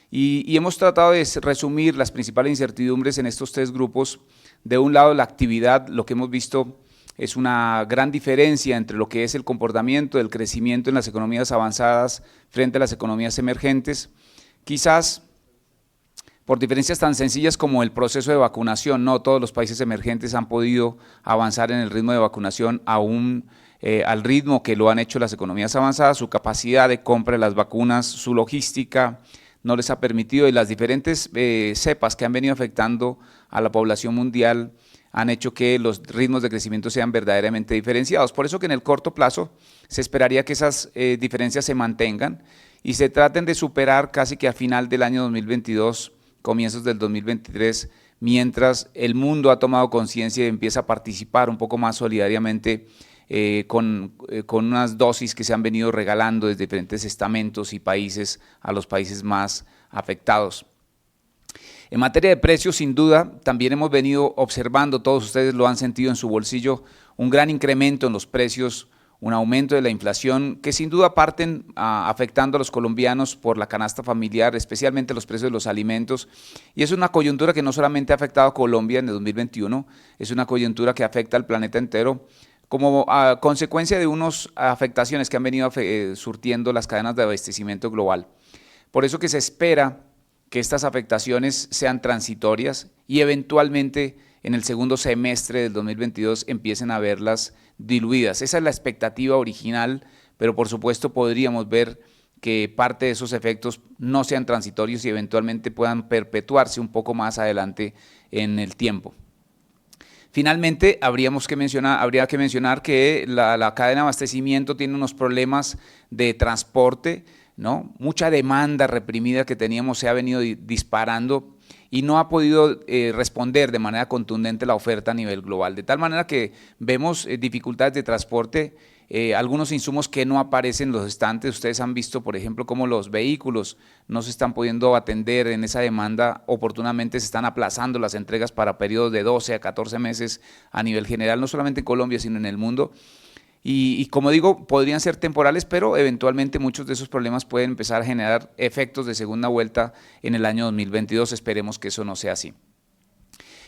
y hemos tratado de resumir las principales incertidumbres en estos tres grupos. De un lado, la actividad, lo que hemos visto es una gran diferencia entre lo que es el comportamiento del crecimiento en las economías avanzadas frente a las economías emergentes. Quizás por diferencias tan sencillas como el proceso de vacunación, no todos los países emergentes han podido avanzar en el ritmo de vacunación aún al ritmo que lo han hecho las economías avanzadas. Su capacidad de compra de las vacunas, su logística no les ha permitido, y las diferentes cepas que han venido afectando a la población mundial han hecho que los ritmos de crecimiento sean verdaderamente diferenciados. Por eso que en el corto plazo se esperaría que esas diferencias se mantengan y se traten de superar casi que a final del año 2022, comienzos del 2023, mientras el mundo ha tomado conciencia y empieza a participar un poco más solidariamente con unas dosis que se han venido regalando desde diferentes estamentos y países a los países más afectados. En materia de precios, sin duda, también hemos venido observando, todos ustedes lo han sentido en su bolsillo, un gran incremento en los precios, un aumento de la inflación que sin duda parten afectando a los colombianos por la canasta familiar, especialmente los precios de los alimentos, y es una coyuntura que no solamente ha afectado a Colombia en el 2021, es una coyuntura que afecta al planeta entero como consecuencia de unas afectaciones que han venido surtiendo las cadenas de abastecimiento global. Por eso que se espera que estas afectaciones sean transitorias y eventualmente en el segundo semestre del 2022 empiecen a verlas diluidas. Esa es la expectativa original, pero por supuesto podríamos ver que parte de esos efectos no sean transitorios y eventualmente puedan perpetuarse un poco más adelante en el tiempo. Finalmente, habría que mencionar que la cadena de abastecimiento tiene unos problemas de transporte, ¿no? Mucha demanda reprimida que teníamos se ha venido disparando y no ha podido responder de manera contundente la oferta a nivel global, de tal manera que vemos dificultades de transporte, algunos insumos que no aparecen en los estantes. Ustedes han visto, por ejemplo, cómo los vehículos no se están pudiendo atender en esa demanda, oportunamente se están aplazando las entregas para periodos de 12 a 14 meses a nivel general, no solamente en Colombia, sino en el mundo. Y como digo, podrían ser temporales, pero eventualmente muchos de esos problemas pueden empezar a generar efectos de segunda vuelta en el año 2022, esperemos que eso no sea así.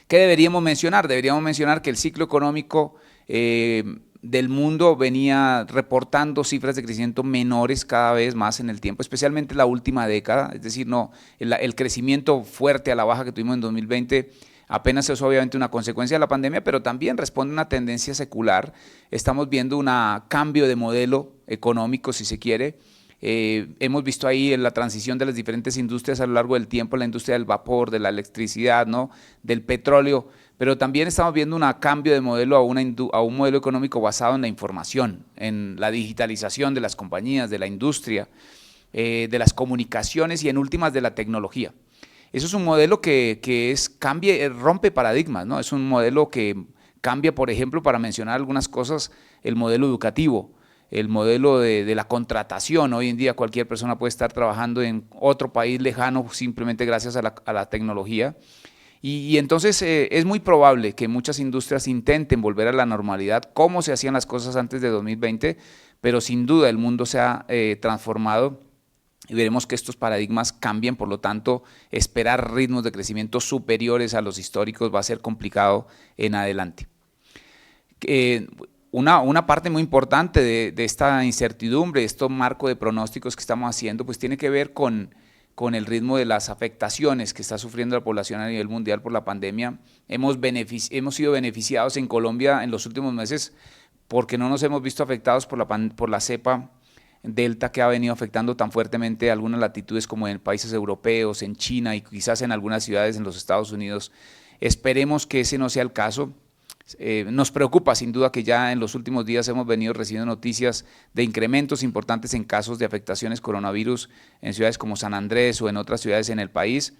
¿Qué deberíamos mencionar? Deberíamos mencionar que el ciclo económico del mundo venía reportando cifras de crecimiento menores cada vez más en el tiempo, especialmente la última década, es decir, el crecimiento fuerte a la baja que tuvimos en 2020 apenas es obviamente una consecuencia de la pandemia, pero también responde a una tendencia secular. Estamos viendo un cambio de modelo económico, si se quiere. Hemos visto ahí la transición de las diferentes industrias a lo largo del tiempo, la industria del vapor, de la electricidad, ¿no? Del petróleo, pero también estamos viendo un cambio de modelo a un modelo económico basado en la información, en la digitalización de las compañías, de la industria, de las comunicaciones y en últimas de la tecnología. Eso es un modelo que rompe paradigmas, ¿no? Es un modelo que cambia, por ejemplo, para mencionar algunas cosas, el modelo educativo, el modelo de la contratación. Hoy en día cualquier persona puede estar trabajando en otro país lejano simplemente gracias a la tecnología. Y entonces es muy probable que muchas industrias intenten volver a la normalidad, como se hacían las cosas antes de 2020, pero sin duda el mundo se ha transformado y veremos que estos paradigmas cambian, por lo tanto, esperar ritmos de crecimiento superiores a los históricos va a ser complicado en adelante. Una parte muy importante de esta incertidumbre, este marco de pronósticos que estamos haciendo, pues tiene que ver con el ritmo de las afectaciones que está sufriendo la población a nivel mundial por la pandemia. Hemos sido beneficiados en Colombia en los últimos meses porque no nos hemos visto afectados por la cepa Delta que ha venido afectando tan fuertemente algunas latitudes como en países europeos, en China y quizás en algunas ciudades en los Estados Unidos. Esperemos que ese no sea el caso. Nos preocupa sin duda que ya en los últimos días hemos venido recibiendo noticias de incrementos importantes en casos de afectaciones coronavirus en ciudades como San Andrés o en otras ciudades en el país.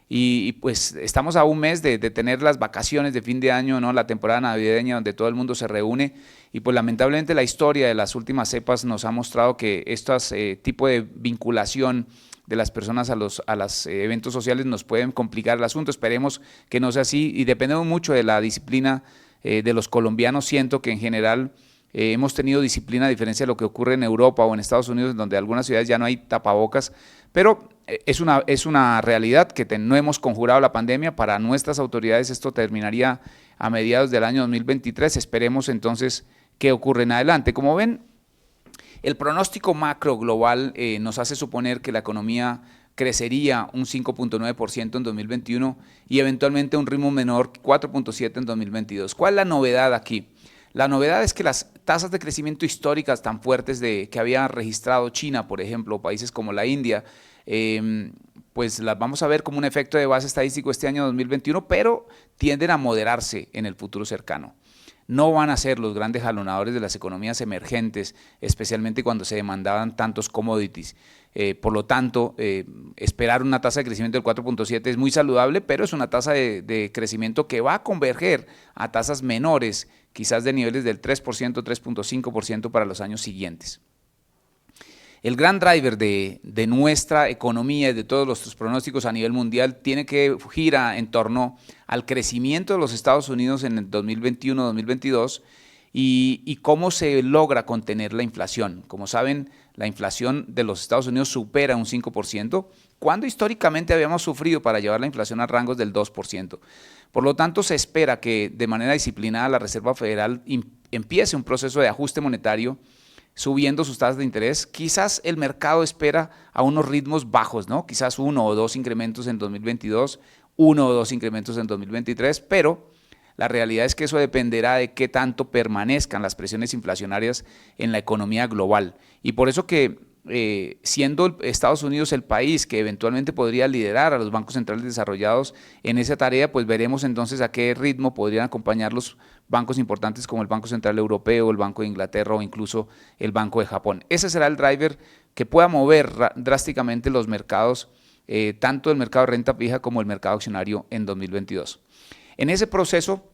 Y pues estamos a un mes de tener las vacaciones de fin de año, ¿no? La temporada navideña donde todo el mundo se reúne y pues lamentablemente la historia de las últimas cepas nos ha mostrado que este tipo de vinculación de las personas a los eventos sociales nos pueden complicar el asunto. Esperemos que no sea así y dependemos mucho de la disciplina de los colombianos. Siento que en general hemos tenido disciplina a diferencia de lo que ocurre en Europa o en Estados Unidos, donde en algunas ciudades ya no hay tapabocas, pero es una realidad que no hemos conjurado la pandemia. Para nuestras autoridades esto terminaría a mediados del año 2023, esperemos entonces qué ocurre en adelante. Como ven, el pronóstico macro global nos hace suponer que la economía crecería un 5.9% en 2021 y eventualmente un ritmo menor, 4.7% en 2022. ¿Cuál es la novedad aquí? La novedad es que las tasas de crecimiento históricas tan fuertes que había registrado China, por ejemplo, o países como la India, pues las vamos a ver como un efecto de base estadístico este año 2021, pero tienden a moderarse en el futuro cercano. No van a ser los grandes jalonadores de las economías emergentes, especialmente cuando se demandaban tantos commodities. Por lo tanto, esperar una tasa de crecimiento del 4.7 es muy saludable, pero es una tasa de crecimiento que va a converger a tasas menores, quizás de niveles del 3%, 3.5% para los años siguientes. El gran driver de nuestra economía y de todos nuestros pronósticos a nivel mundial gira en torno al crecimiento de los Estados Unidos en el 2021-2022 y cómo se logra contener la inflación. Como saben, la inflación de los Estados Unidos supera un 5%, cuando históricamente habíamos sufrido para llevar la inflación a rangos del 2%. Por lo tanto, se espera que de manera disciplinada la Reserva Federal empiece un proceso de ajuste monetario subiendo sus tasas de interés. Quizás el mercado espera a unos ritmos bajos, ¿no? Quizás 1 o 2 incrementos en 2022, 1 o 2 incrementos en 2023, pero la realidad es que eso dependerá de qué tanto permanezcan las presiones inflacionarias en la economía global. Y por eso que siendo Estados Unidos el país que eventualmente podría liderar a los bancos centrales desarrollados en esa tarea, pues veremos entonces a qué ritmo podrían acompañar los bancos importantes como el Banco Central Europeo, el Banco de Inglaterra o incluso el Banco de Japón. Ese será el driver que pueda mover drásticamente los mercados, tanto el mercado de renta fija como el mercado accionario en 2022. En ese proceso,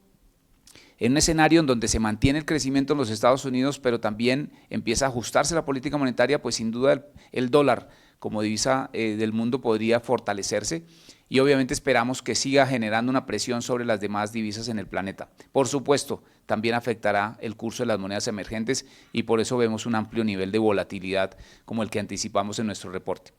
en un escenario en donde se mantiene el crecimiento en los Estados Unidos, pero también empieza a ajustarse la política monetaria, pues sin duda el dólar como divisa del mundo podría fortalecerse y obviamente esperamos que siga generando una presión sobre las demás divisas en el planeta. Por supuesto, también afectará el curso de las monedas emergentes y por eso vemos un amplio nivel de volatilidad como el que anticipamos en nuestro reporte.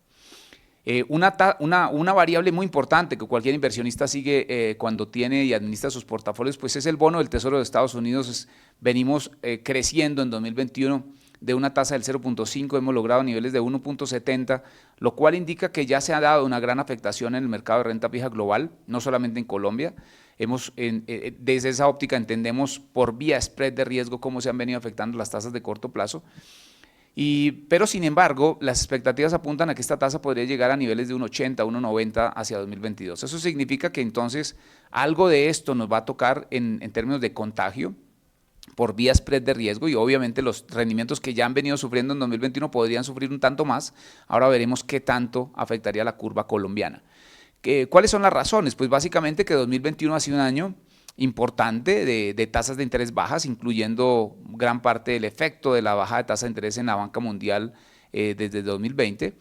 Una variable muy importante que cualquier inversionista sigue cuando tiene y administra sus portafolios, pues es el bono del Tesoro de Estados Unidos. Venimos creciendo en 2021 de una tasa del 0.5, hemos logrado niveles de 1.70, lo cual indica que ya se ha dado una gran afectación en el mercado de renta fija global, no solamente en Colombia. Desde esa óptica entendemos por vía spread de riesgo cómo se han venido afectando las tasas de corto plazo. Pero sin embargo, las expectativas apuntan a que esta tasa podría llegar a niveles de 1,80, 1,90 hacia 2022. Eso significa que entonces algo de esto nos va a tocar en términos de contagio por vía spread de riesgo, y obviamente los rendimientos que ya han venido sufriendo en 2021 podrían sufrir un tanto más. Ahora veremos qué tanto afectaría la curva colombiana. ¿Cuáles son las razones? Pues básicamente que 2021 ha sido un año importante de tasas de interés bajas, incluyendo gran parte del efecto de la baja de tasa de interés en la banca mundial desde 2020,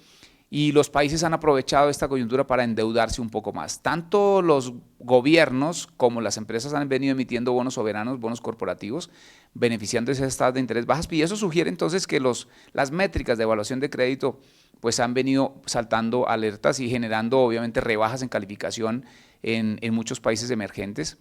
y los países han aprovechado esta coyuntura para endeudarse un poco más. Tanto los gobiernos como las empresas han venido emitiendo bonos soberanos, bonos corporativos, beneficiando de esas tasas de interés bajas, y eso sugiere entonces que las métricas de evaluación de crédito pues han venido saltando alertas y generando obviamente rebajas en calificación en muchos países emergentes.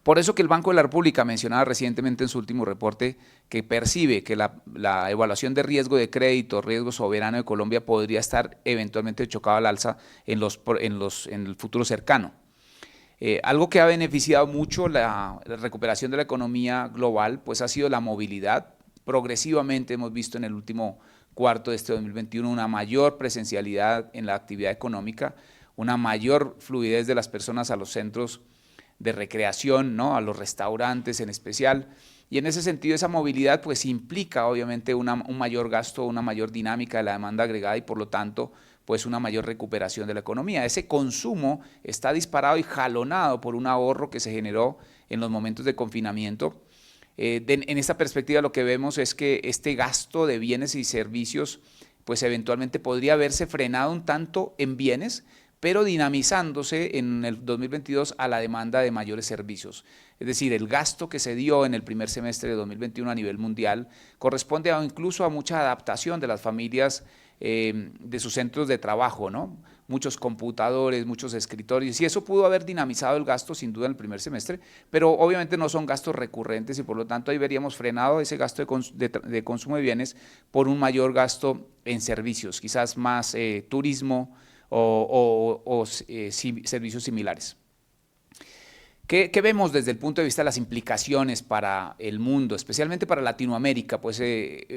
Por eso que el Banco de la República mencionaba recientemente en su último reporte que percibe que la evaluación de riesgo de crédito, riesgo soberano de Colombia podría estar eventualmente chocado al alza en el futuro cercano. Algo que ha beneficiado mucho la recuperación de la economía global pues ha sido la movilidad. Progresivamente hemos visto en el último cuarto de este 2021 una mayor presencialidad en la actividad económica, una mayor fluidez de las personas a los centros de recreación, ¿no? A los restaurantes en especial, y en ese sentido esa movilidad pues implica obviamente un mayor gasto, una mayor dinámica de la demanda agregada y por lo tanto pues una mayor recuperación de la economía. Ese consumo está disparado y jalonado por un ahorro que se generó en los momentos de confinamiento. En esta perspectiva lo que vemos es que este gasto de bienes y servicios pues eventualmente podría verse frenado un tanto en bienes, pero dinamizándose en el 2022 a la demanda de mayores servicios. Es decir, el gasto que se dio en el primer semestre de 2021 a nivel mundial corresponde incluso a mucha adaptación de las familias de sus centros de trabajo, ¿no? Muchos computadores, muchos escritorios, y eso pudo haber dinamizado el gasto sin duda en el primer semestre, pero obviamente no son gastos recurrentes y por lo tanto ahí veríamos frenado ese gasto de consumo de bienes por un mayor gasto en servicios, quizás más turismo, servicios similares. ¿Qué vemos desde el punto de vista de las implicaciones para el mundo, especialmente para Latinoamérica? Pues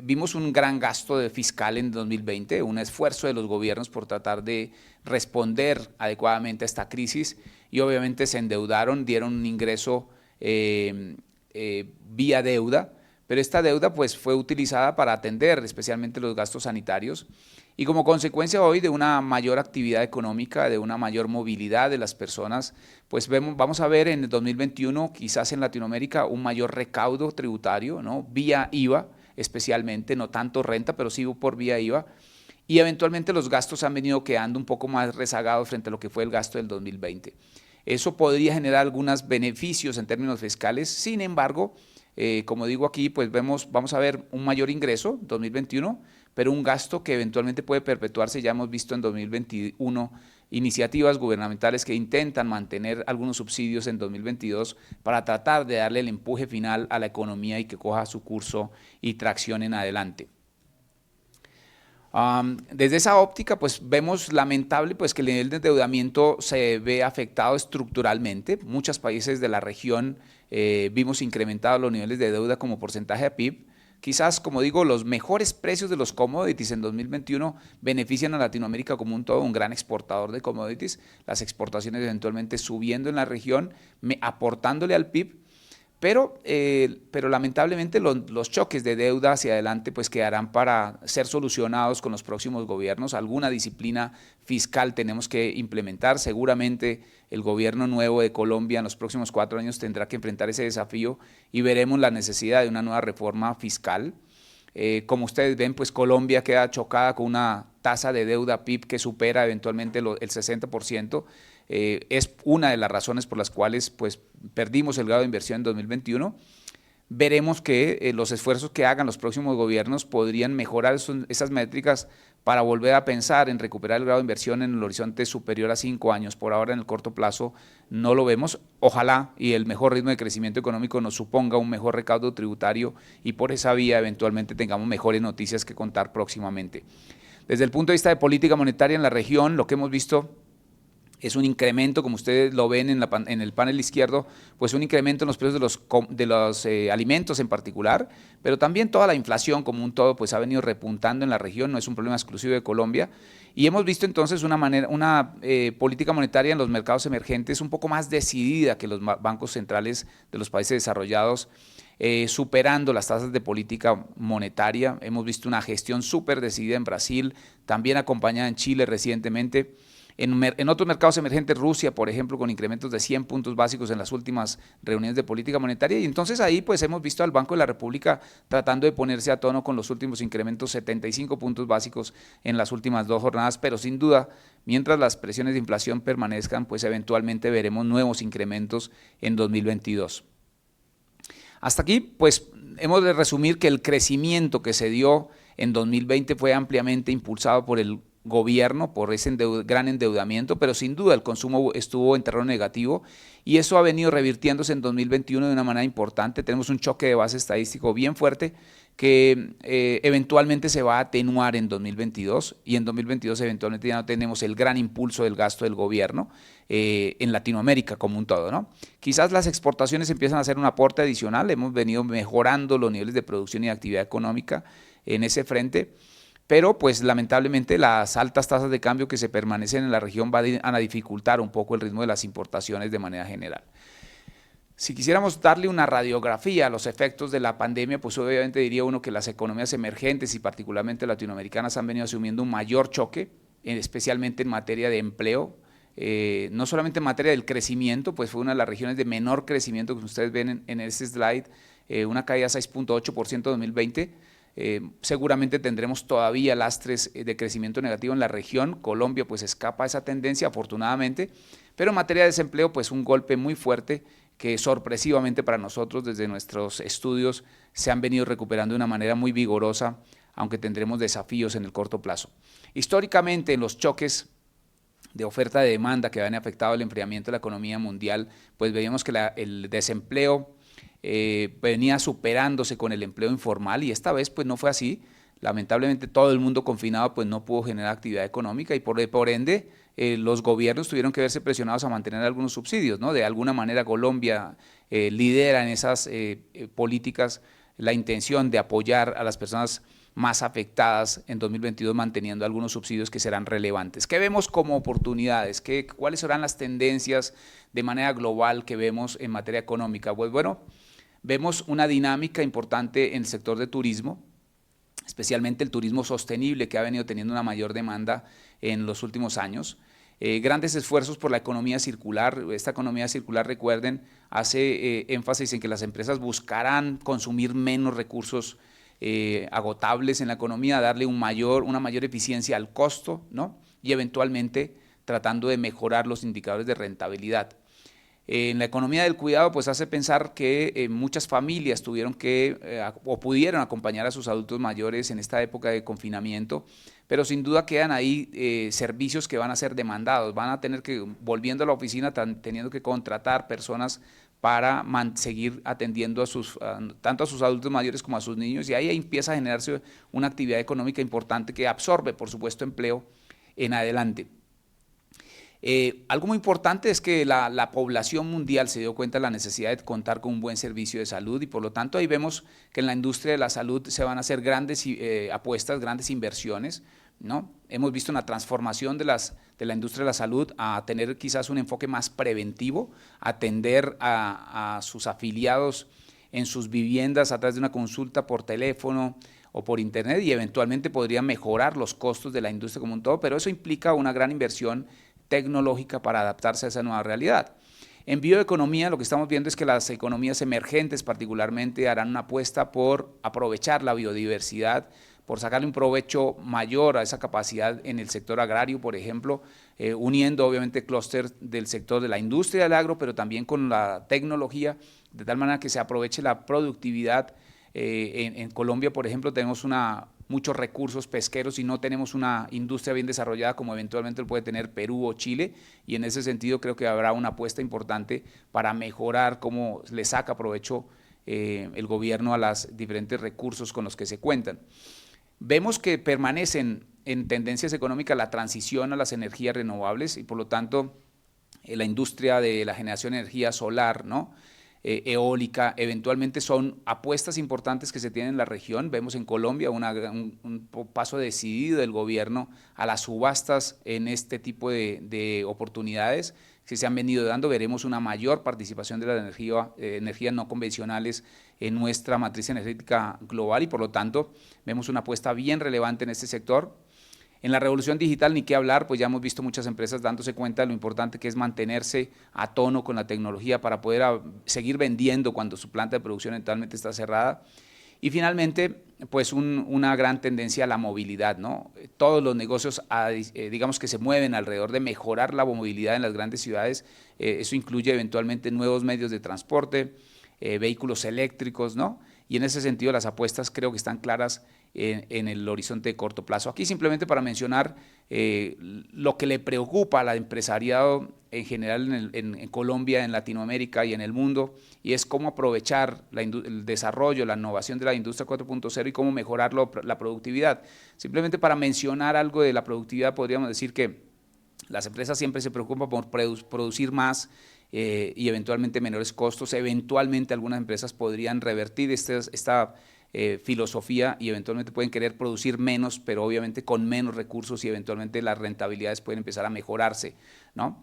vimos un gran gasto fiscal en 2020, un esfuerzo de los gobiernos por tratar de responder adecuadamente a esta crisis y obviamente se endeudaron, dieron un ingreso vía deuda, pero esta deuda pues fue utilizada para atender especialmente los gastos sanitarios. Y como consecuencia hoy de una mayor actividad económica, de una mayor movilidad de las personas, pues vamos a ver en el 2021 quizás en Latinoamérica un mayor recaudo tributario, ¿no? Vía IVA especialmente, no tanto renta, pero sí por vía IVA, y eventualmente los gastos han venido quedando un poco más rezagados frente a lo que fue el gasto del 2020. Eso podría generar algunos beneficios en términos fiscales, sin embargo, como digo aquí, pues vamos a ver un mayor ingreso 2021, pero un gasto que eventualmente puede perpetuarse. Ya hemos visto en 2021 iniciativas gubernamentales que intentan mantener algunos subsidios en 2022 para tratar de darle el empuje final a la economía y que coja su curso y tracción en adelante. Desde esa óptica, pues vemos lamentable pues, que el nivel de endeudamiento se ve afectado estructuralmente. Muchos países de la región vimos incrementados los niveles de deuda como porcentaje de PIB. Quizás, como digo, los mejores precios de los commodities en 2021 benefician a Latinoamérica como un todo, un gran exportador de commodities, las exportaciones eventualmente subiendo en la región, aportándole al PIB, pero lamentablemente los choques de deuda hacia adelante pues quedarán para ser solucionados con los próximos gobiernos. Alguna disciplina fiscal tenemos que implementar, seguramente el gobierno nuevo de Colombia en los próximos 4 años tendrá que enfrentar ese desafío y veremos la necesidad de una nueva reforma fiscal. Como ustedes ven, pues Colombia queda chocada con una tasa de deuda PIB que supera eventualmente el 60%. Es una de las razones por las cuales pues, perdimos el grado de inversión en 2021. Veremos que los esfuerzos que hagan los próximos gobiernos podrían mejorar esas métricas para volver a pensar en recuperar el grado de inversión en el horizonte superior a 5 años. Por ahora, en el corto plazo, no lo vemos. Ojalá y el mejor ritmo de crecimiento económico nos suponga un mejor recaudo tributario y por esa vía eventualmente tengamos mejores noticias que contar próximamente. Desde el punto de vista de política monetaria en la región, lo que hemos visto Es un incremento, como ustedes lo ven en el panel izquierdo, pues un incremento en los precios de los alimentos en particular, pero también toda la inflación como un todo pues ha venido repuntando en la región, no es un problema exclusivo de Colombia, y hemos visto entonces una política monetaria en los mercados emergentes un poco más decidida que los bancos centrales de los países desarrollados, superando las tasas de política monetaria. Hemos visto una gestión súper decidida en Brasil, también acompañada en Chile recientemente. En otros mercados emergentes, Rusia, por ejemplo, con incrementos de 100 puntos básicos en las últimas reuniones de política monetaria, y entonces ahí pues hemos visto al Banco de la República tratando de ponerse a tono con los últimos incrementos, 75 puntos básicos en las últimas 2 jornadas, pero sin duda, mientras las presiones de inflación permanezcan, pues eventualmente veremos nuevos incrementos en 2022. Hasta aquí, pues hemos de resumir que el crecimiento que se dio en 2020 fue ampliamente impulsado por el gobierno, por ese gran endeudamiento, pero sin duda el consumo estuvo en terreno negativo y eso ha venido revirtiéndose en 2021 de una manera importante. Tenemos un choque de base estadístico bien fuerte que eventualmente se va a atenuar en 2022 y en 2022 eventualmente ya no tenemos el gran impulso del gasto del gobierno en Latinoamérica como un todo, ¿no? Quizás las exportaciones empiezan a hacer un aporte adicional, hemos venido mejorando los niveles de producción y actividad económica en ese frente, pero pues lamentablemente las altas tasas de cambio que se permanecen en la región van a dificultar un poco el ritmo de las importaciones de manera general. Si quisiéramos darle una radiografía a los efectos de la pandemia, pues obviamente diría uno que las economías emergentes y particularmente latinoamericanas han venido asumiendo un mayor choque, especialmente en materia de empleo, no solamente en materia del crecimiento, pues fue una de las regiones de menor crecimiento que ustedes ven en este slide, una caída de 6.8% en 2020, seguramente tendremos todavía lastres de crecimiento negativo en la región. Colombia pues escapa a esa tendencia afortunadamente, pero en materia de desempleo pues un golpe muy fuerte que sorpresivamente para nosotros desde nuestros estudios se han venido recuperando de una manera muy vigorosa, aunque tendremos desafíos en el corto plazo. Históricamente en los choques de oferta y demanda que habían afectado el enfriamiento de la economía mundial, pues veíamos que el desempleo venía superándose con el empleo informal y esta vez pues no fue así. Lamentablemente todo el mundo confinado pues no pudo generar actividad económica y por ende los gobiernos tuvieron que verse presionados a mantener algunos subsidios, ¿no? De alguna manera Colombia lidera en esas políticas la intención de apoyar a las personas más afectadas en 2022 manteniendo algunos subsidios que serán relevantes. ¿Qué vemos como oportunidades? ¿Cuáles serán las tendencias de manera global que vemos en materia económica? Pues bueno, vemos una dinámica importante en el sector de turismo, especialmente el turismo sostenible que ha venido teniendo una mayor demanda en los últimos años. Grandes esfuerzos por la economía circular. Esta economía circular, recuerden, hace énfasis en que las empresas buscarán consumir menos recursos agotables en la economía, darle una mayor eficiencia al costo, ¿no? Y eventualmente tratando de mejorar los indicadores de rentabilidad. En la economía del cuidado, pues hace pensar que muchas familias tuvieron que o pudieron acompañar a sus adultos mayores en esta época de confinamiento, pero sin duda quedan ahí servicios que van a ser demandados, van a tener que, volviendo a la oficina, teniendo que contratar personas para seguir atendiendo tanto a sus adultos mayores como a sus niños, y ahí empieza a generarse una actividad económica importante que absorbe, por supuesto, empleo en adelante. Algo muy importante es que la población mundial se dio cuenta de la necesidad de contar con un buen servicio de salud y por lo tanto ahí vemos que en la industria de la salud se van a hacer grandes apuestas, grandes inversiones, ¿no? Hemos visto una transformación de la industria de la salud a tener quizás un enfoque más preventivo, atender a sus afiliados en sus viviendas a través de una consulta por teléfono o por internet y eventualmente podría mejorar los costos de la industria como un todo, pero eso implica una gran inversión tecnológica para adaptarse a esa nueva realidad. En bioeconomía lo que estamos viendo es que las economías emergentes particularmente harán una apuesta por aprovechar la biodiversidad, por sacarle un provecho mayor a esa capacidad en el sector agrario, por ejemplo, uniendo obviamente clústeres del sector de la industria del agro, pero también con la tecnología, de tal manera que se aproveche la productividad. En Colombia, por ejemplo, tenemos muchos recursos pesqueros y no tenemos una industria bien desarrollada como eventualmente lo puede tener Perú o Chile, y en ese sentido creo que habrá una apuesta importante para mejorar cómo le saca provecho el gobierno a los diferentes recursos con los que se cuentan. Vemos que permanecen en tendencias económicas la transición a las energías renovables y por lo tanto la industria de la generación de energía solar, ¿no? Eólica, eventualmente son apuestas importantes que se tienen en la región. Vemos en Colombia un paso decidido del gobierno a las subastas en este tipo de oportunidades que se han venido dando. Veremos una mayor participación de las energías no convencionales en nuestra matriz energética global y por lo tanto vemos una apuesta bien relevante en este sector. En la revolución digital ni qué hablar, pues ya hemos visto muchas empresas dándose cuenta de lo importante que es mantenerse a tono con la tecnología para poder seguir vendiendo cuando su planta de producción eventualmente está cerrada. Y finalmente, pues una gran tendencia a la movilidad, ¿no? Todos los negocios, digamos que se mueven alrededor de mejorar la movilidad en las grandes ciudades. Eso incluye eventualmente nuevos medios de transporte, vehículos eléctricos, ¿no? Y en ese sentido las apuestas creo que están claras en el horizonte de corto plazo. Aquí simplemente para mencionar lo que le preocupa al empresariado en general en Colombia, en Latinoamérica y en el mundo, y es cómo aprovechar el desarrollo, la innovación de la industria 4.0 y cómo mejorar la productividad. Simplemente para mencionar algo de la productividad, podríamos decir que las empresas siempre se preocupan por producir más y eventualmente menores costos. Eventualmente algunas empresas podrían revertir esta filosofía y eventualmente pueden querer producir menos, pero obviamente con menos recursos y eventualmente las rentabilidades pueden empezar a mejorarse, ¿no?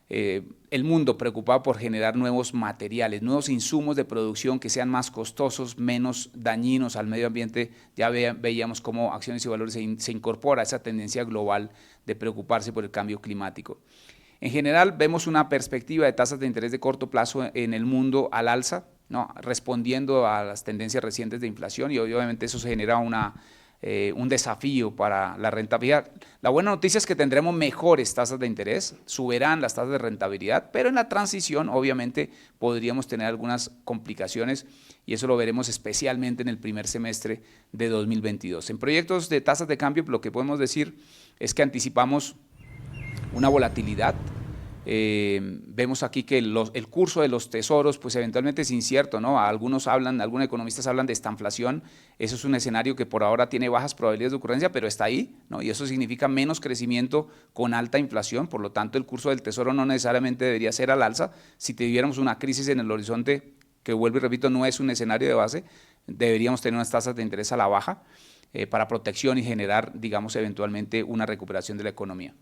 El mundo preocupado por generar nuevos materiales, nuevos insumos de producción que sean más costosos, menos dañinos al medio ambiente. Ya veíamos cómo Acciones y Valores se incorpora a esa tendencia global de preocuparse por el cambio climático. En general vemos una perspectiva de tasas de interés de corto plazo en el mundo al alza, ¿no? Respondiendo a las tendencias recientes de inflación y obviamente eso se genera un desafío para la rentabilidad. La buena noticia es que tendremos mejores tasas de interés, subirán las tasas de rentabilidad, pero en la transición obviamente podríamos tener algunas complicaciones y eso lo veremos especialmente en el primer semestre de 2022. En proyectos de tasas de cambio lo que podemos decir es que anticipamos una volatilidad. Vemos aquí que el curso de los tesoros pues eventualmente es incierto, ¿no? Algunos economistas hablan de estanflación. Eso es un escenario que por ahora tiene bajas probabilidades de ocurrencia, pero está ahí, ¿no? Y eso significa menos crecimiento con alta inflación. Por lo tanto el curso del tesoro no necesariamente debería ser al alza. Si tuviéramos una crisis en el horizonte, que vuelvo y repito no es un escenario de base, deberíamos tener unas tasas de interés a la baja para protección y generar, digamos, eventualmente una recuperación de la economía.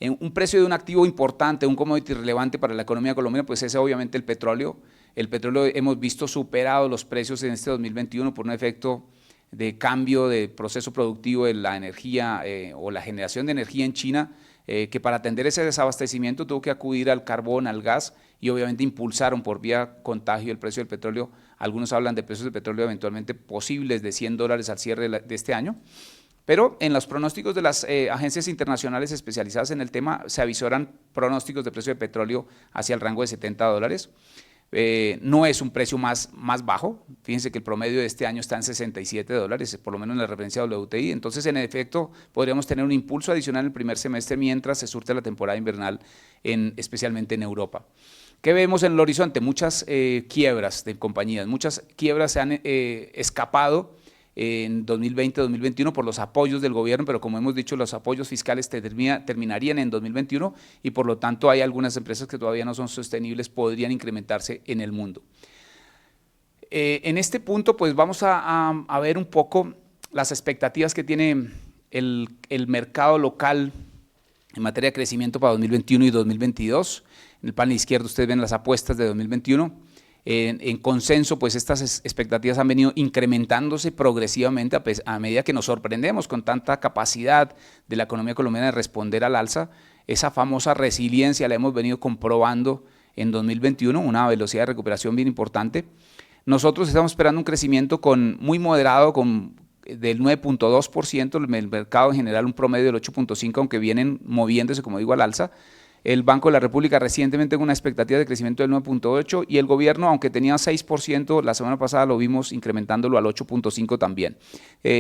En un precio de un activo importante, un commodity relevante para la economía colombiana, pues es obviamente el petróleo. El petróleo hemos visto superados los precios en este 2021 por un efecto de cambio de proceso productivo de la energía o la generación de energía en China, que para atender ese desabastecimiento tuvo que acudir al carbón, al gas y obviamente impulsaron por vía contagio el precio del petróleo. Algunos hablan de precios de petróleo eventualmente posibles de $100 al cierre de este año. Pero en los pronósticos de las agencias internacionales especializadas en el tema se avisoran pronósticos de precio de petróleo hacia el rango de $70. No es un precio más bajo, fíjense que el promedio de este año está en $67, por lo menos en la referencia WTI, entonces en efecto podríamos tener un impulso adicional en el primer semestre mientras se surte la temporada invernal, especialmente en Europa. ¿Qué vemos en el horizonte? Muchas quiebras de compañías, muchas quiebras se han escapado en 2020-2021 por los apoyos del gobierno, pero como hemos dicho, los apoyos fiscales terminarían en 2021 y por lo tanto hay algunas empresas que todavía no son sostenibles, podrían incrementarse en el mundo. En este punto, pues vamos a ver un poco las expectativas que tiene el mercado local en materia de crecimiento para 2021 y 2022. En el panel izquierdo ustedes ven las apuestas de 2021. En consenso, pues estas expectativas han venido incrementándose progresivamente a medida que nos sorprendemos con tanta capacidad de la economía colombiana de responder al alza. Esa famosa resiliencia la hemos venido comprobando en 2021, una velocidad de recuperación bien importante. Nosotros estamos esperando un crecimiento muy moderado, del 9.2%, el mercado en general un promedio del 8.5%, aunque vienen moviéndose, como digo, al alza. El Banco de la República recientemente con una expectativa de crecimiento del 9.8% y el gobierno, aunque tenía 6%, la semana pasada lo vimos incrementándolo al 8.5% también.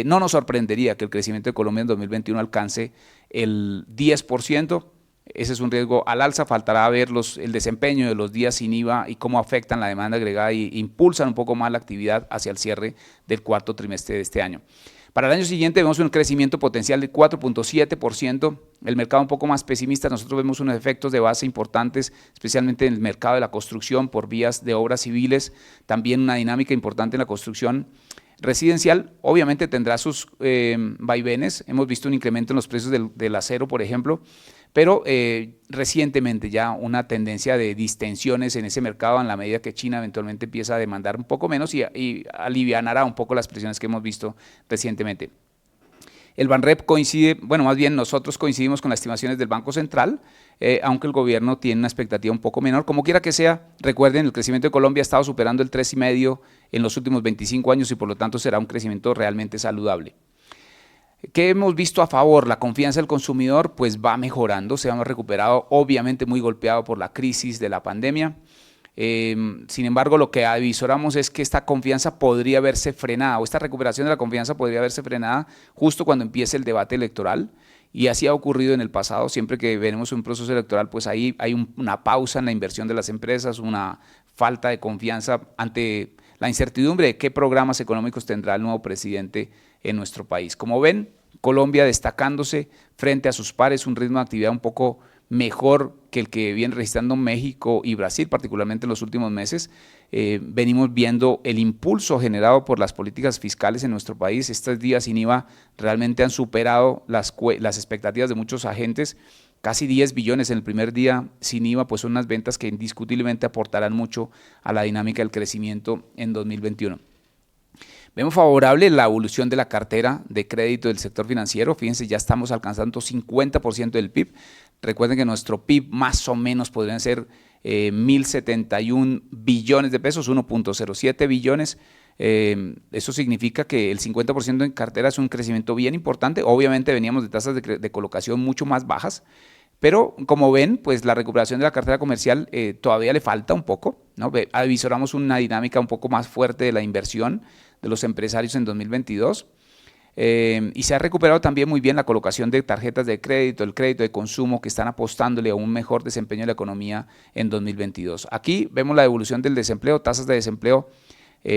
No nos sorprendería que el crecimiento de Colombia en 2021 alcance el 10%. Ese es un riesgo al alza, faltará ver el desempeño de los días sin IVA y cómo afectan la demanda agregada y impulsan un poco más la actividad hacia el cierre del cuarto trimestre de este año. Para el año siguiente vemos un crecimiento potencial de 4.7%, el mercado un poco más pesimista, nosotros vemos unos efectos de base importantes, especialmente en el mercado de la construcción por vías de obras civiles, también una dinámica importante en la construcción residencial. Obviamente tendrá sus vaivenes, hemos visto un incremento en los precios del acero, por ejemplo, pero recientemente ya una tendencia de distensiones en ese mercado en la medida que China eventualmente empieza a demandar un poco menos y alivianará un poco las presiones que hemos visto recientemente. El Banrep coincide, bueno, más bien nosotros coincidimos con las estimaciones del Banco Central, aunque el gobierno tiene una expectativa un poco menor. Como quiera que sea, recuerden, el crecimiento de Colombia ha estado superando el 3,5% en los últimos 25 años y por lo tanto será un crecimiento realmente saludable. ¿Qué hemos visto a favor? La confianza del consumidor pues va mejorando, se ha recuperado, obviamente muy golpeado por la crisis de la pandemia. Sin embargo, lo que avisoramos es que esta confianza podría verse frenada, o esta recuperación de la confianza podría verse frenada justo cuando empiece el debate electoral, y así ha ocurrido en el pasado. Siempre que venimos un proceso electoral, pues ahí hay una pausa en la inversión de las empresas, una falta de confianza ante la incertidumbre de qué programas económicos tendrá el nuevo presidente en nuestro país. Como ven, Colombia destacándose frente a sus pares, un ritmo de actividad un poco mejor que el que viene registrando México y Brasil, particularmente en los últimos meses. Venimos viendo el impulso generado por las políticas fiscales en nuestro país. Estos días sin IVA realmente han superado las expectativas de muchos agentes. Casi 10 billones en el primer día sin IVA, pues son unas ventas que indiscutiblemente aportarán mucho a la dinámica del crecimiento en 2021. Vemos favorable la evolución de la cartera de crédito del sector financiero. Fíjense, ya estamos alcanzando 50% del PIB. Recuerden que nuestro PIB más o menos podrían ser 1.071 billones de pesos, 1.07 billones. Eso significa que el 50% en cartera es un crecimiento bien importante. Obviamente veníamos de tasas de colocación mucho más bajas, pero como ven, pues la recuperación de la cartera comercial todavía le falta un poco, ¿no? Avisoramos una dinámica un poco más fuerte de la inversión de los empresarios en 2022. Y se ha recuperado también muy bien la colocación de tarjetas de crédito, el crédito de consumo, que están apostándole a un mejor desempeño de la economía en 2022. Aquí vemos la evolución del desempleo, tasas de desempleo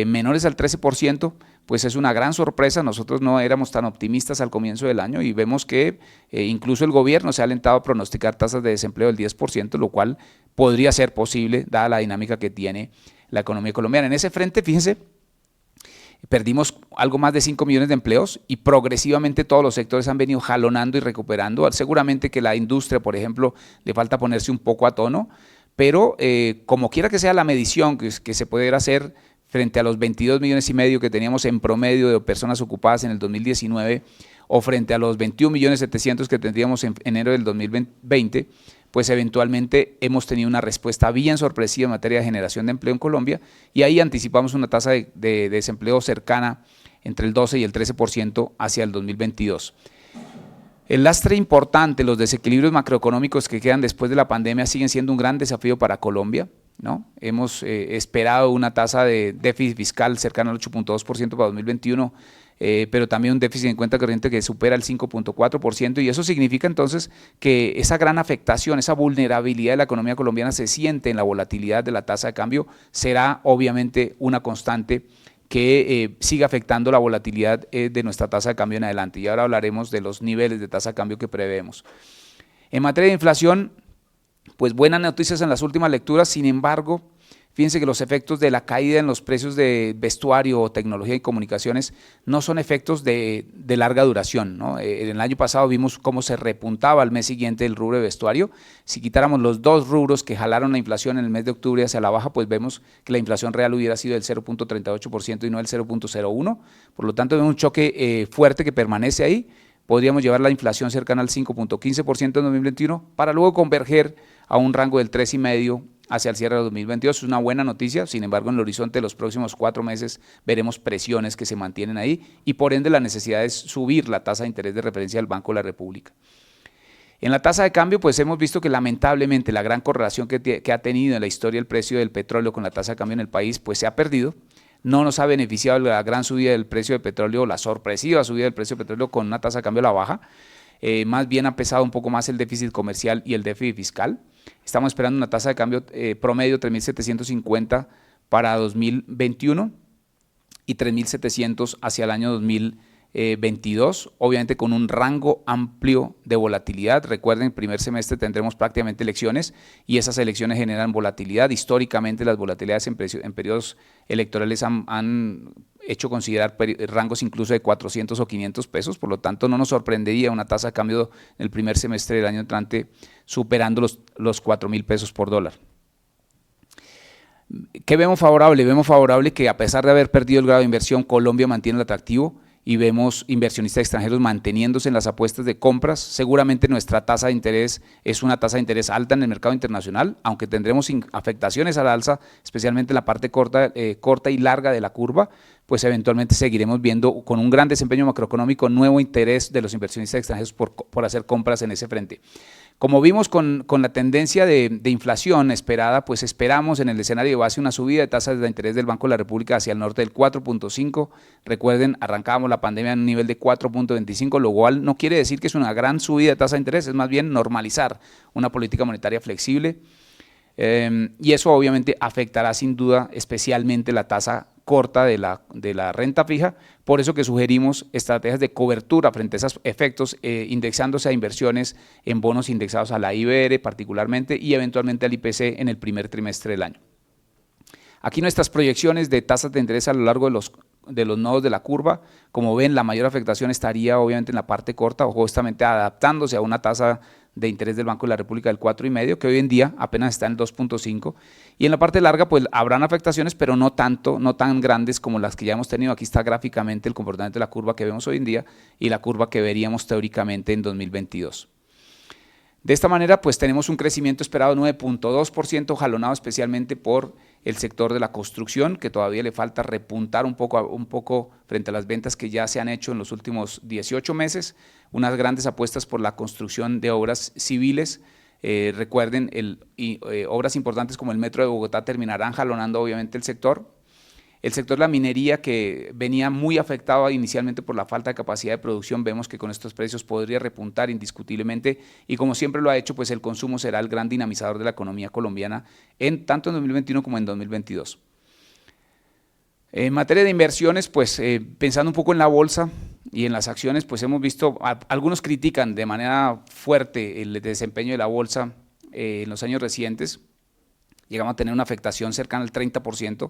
menores al 13%, pues es una gran sorpresa. Nosotros no éramos tan optimistas al comienzo del año y vemos que incluso el gobierno se ha alentado a pronosticar tasas de desempleo del 10%, lo cual podría ser posible dada la dinámica que tiene la economía colombiana. En ese frente, fíjense, perdimos algo más de 5 millones de empleos y progresivamente todos los sectores han venido jalonando y recuperando. Seguramente que la industria, por ejemplo, le falta ponerse un poco a tono, pero como quiera que sea la medición que se pudiera hacer frente a los 22 millones y medio que teníamos en promedio de personas ocupadas en el 2019 o frente a los 21.700.000 que tendríamos en enero del 2020, pues eventualmente hemos tenido una respuesta bien sorpresiva en materia de generación de empleo en Colombia, y ahí anticipamos una tasa de desempleo cercana entre el 12 y el 13% hacia el 2022. El lastre importante, los desequilibrios macroeconómicos que quedan después de la pandemia siguen siendo un gran desafío para Colombia, ¿no? Hemos esperado una tasa de déficit fiscal cercana al 8.2% para 2021, pero también un déficit en cuenta corriente que supera el 5.4%, y eso significa entonces que esa gran afectación, esa vulnerabilidad de la economía colombiana se siente en la volatilidad de la tasa de cambio. Será obviamente una constante que siga afectando la volatilidad de nuestra tasa de cambio en adelante, y ahora hablaremos de los niveles de tasa de cambio que prevemos. En materia de inflación, pues buenas noticias en las últimas lecturas. Sin embargo, fíjense que los efectos de la caída en los precios de vestuario, tecnología y comunicaciones no son efectos de larga duración, ¿no? En el año pasado vimos cómo se repuntaba al mes siguiente el rubro de vestuario. Si quitáramos los dos rubros que jalaron la inflación en el mes de octubre hacia la baja, pues vemos que la inflación real hubiera sido del 0.38% y no del 0.01%. Por lo tanto, vemos un choque fuerte que permanece ahí. Podríamos llevar la inflación cercana al 5.15% en 2021 para luego converger a un rango del 3,5% hacia el cierre de 2022. Es una buena noticia. Sin embargo, en el horizonte de los próximos 4 meses veremos presiones que se mantienen ahí y por ende la necesidad es subir la tasa de interés de referencia del Banco de la República. En la tasa de cambio, pues hemos visto que lamentablemente la gran correlación que ha tenido en la historia el precio del petróleo con la tasa de cambio en el país, pues se ha perdido. No nos ha beneficiado la gran subida del precio del petróleo, la sorpresiva subida del precio del petróleo con una tasa de cambio a la baja. Más bien ha pesado un poco más el déficit comercial y el déficit fiscal. Estamos esperando una tasa de cambio promedio 3.750 para 2021 y 3.700 hacia el año 2022. 22, obviamente con un rango amplio de volatilidad. Recuerden, el primer semestre tendremos prácticamente elecciones y esas elecciones generan volatilidad. Históricamente las volatilidades en periodos electorales han hecho considerar rangos incluso de 400 o 500 pesos, por lo tanto no nos sorprendería una tasa de cambio en el primer semestre del año entrante superando los 4.000 pesos por dólar. ¿Qué vemos favorable? Vemos favorable que a pesar de haber perdido el grado de inversión, Colombia mantiene el atractivo y vemos inversionistas extranjeros manteniéndose en las apuestas de compras. Seguramente nuestra tasa de interés es una tasa de interés alta en el mercado internacional, aunque tendremos afectaciones al alza, especialmente en la parte corta y larga de la curva, pues eventualmente seguiremos viendo con un gran desempeño macroeconómico nuevo interés de los inversionistas extranjeros por hacer compras en ese frente. Como vimos con la tendencia de inflación esperada, pues esperamos en el escenario de base una subida de tasas de interés del Banco de la República hacia el norte del 4.5. Recuerden, arrancábamos la pandemia en un nivel de 4.25, lo cual no quiere decir que es una gran subida de tasa de interés, es más bien normalizar una política monetaria flexible. Y eso obviamente afectará sin duda especialmente la tasa corta de la renta fija, por eso que sugerimos estrategias de cobertura frente a esos efectos, indexándose a inversiones en bonos indexados a la IBR particularmente y eventualmente al IPC en el primer trimestre del año. Aquí nuestras proyecciones de tasas de interés a lo largo de los nodos de la curva, como ven, la mayor afectación estaría obviamente en la parte corta o justamente adaptándose a una tasa de interés del Banco de la República del 4,5, que hoy en día apenas está en el 2.5, y en la parte larga pues habrán afectaciones, pero no tan grandes como las que ya hemos tenido. Aquí está gráficamente el comportamiento de la curva que vemos hoy en día y la curva que veríamos teóricamente en 2022. De esta manera, pues tenemos un crecimiento esperado de 9.2%, jalonado especialmente por el sector de la construcción, que todavía le falta repuntar un poco frente a las ventas que ya se han hecho en los últimos 18 meses, unas grandes apuestas por la construcción de obras civiles. Recuerden, obras importantes como el Metro de Bogotá terminarán jalonando obviamente el sector. El sector de la minería, que venía muy afectado inicialmente por la falta de capacidad de producción, vemos que con estos precios podría repuntar indiscutiblemente y como siempre lo ha hecho, pues el consumo será el gran dinamizador de la economía colombiana tanto en 2021 como en 2022. En materia de inversiones, pues pensando un poco en la bolsa y en las acciones, pues hemos visto, algunos critican de manera fuerte el desempeño de la bolsa en los años recientes, llegamos a tener una afectación cercana al 30%,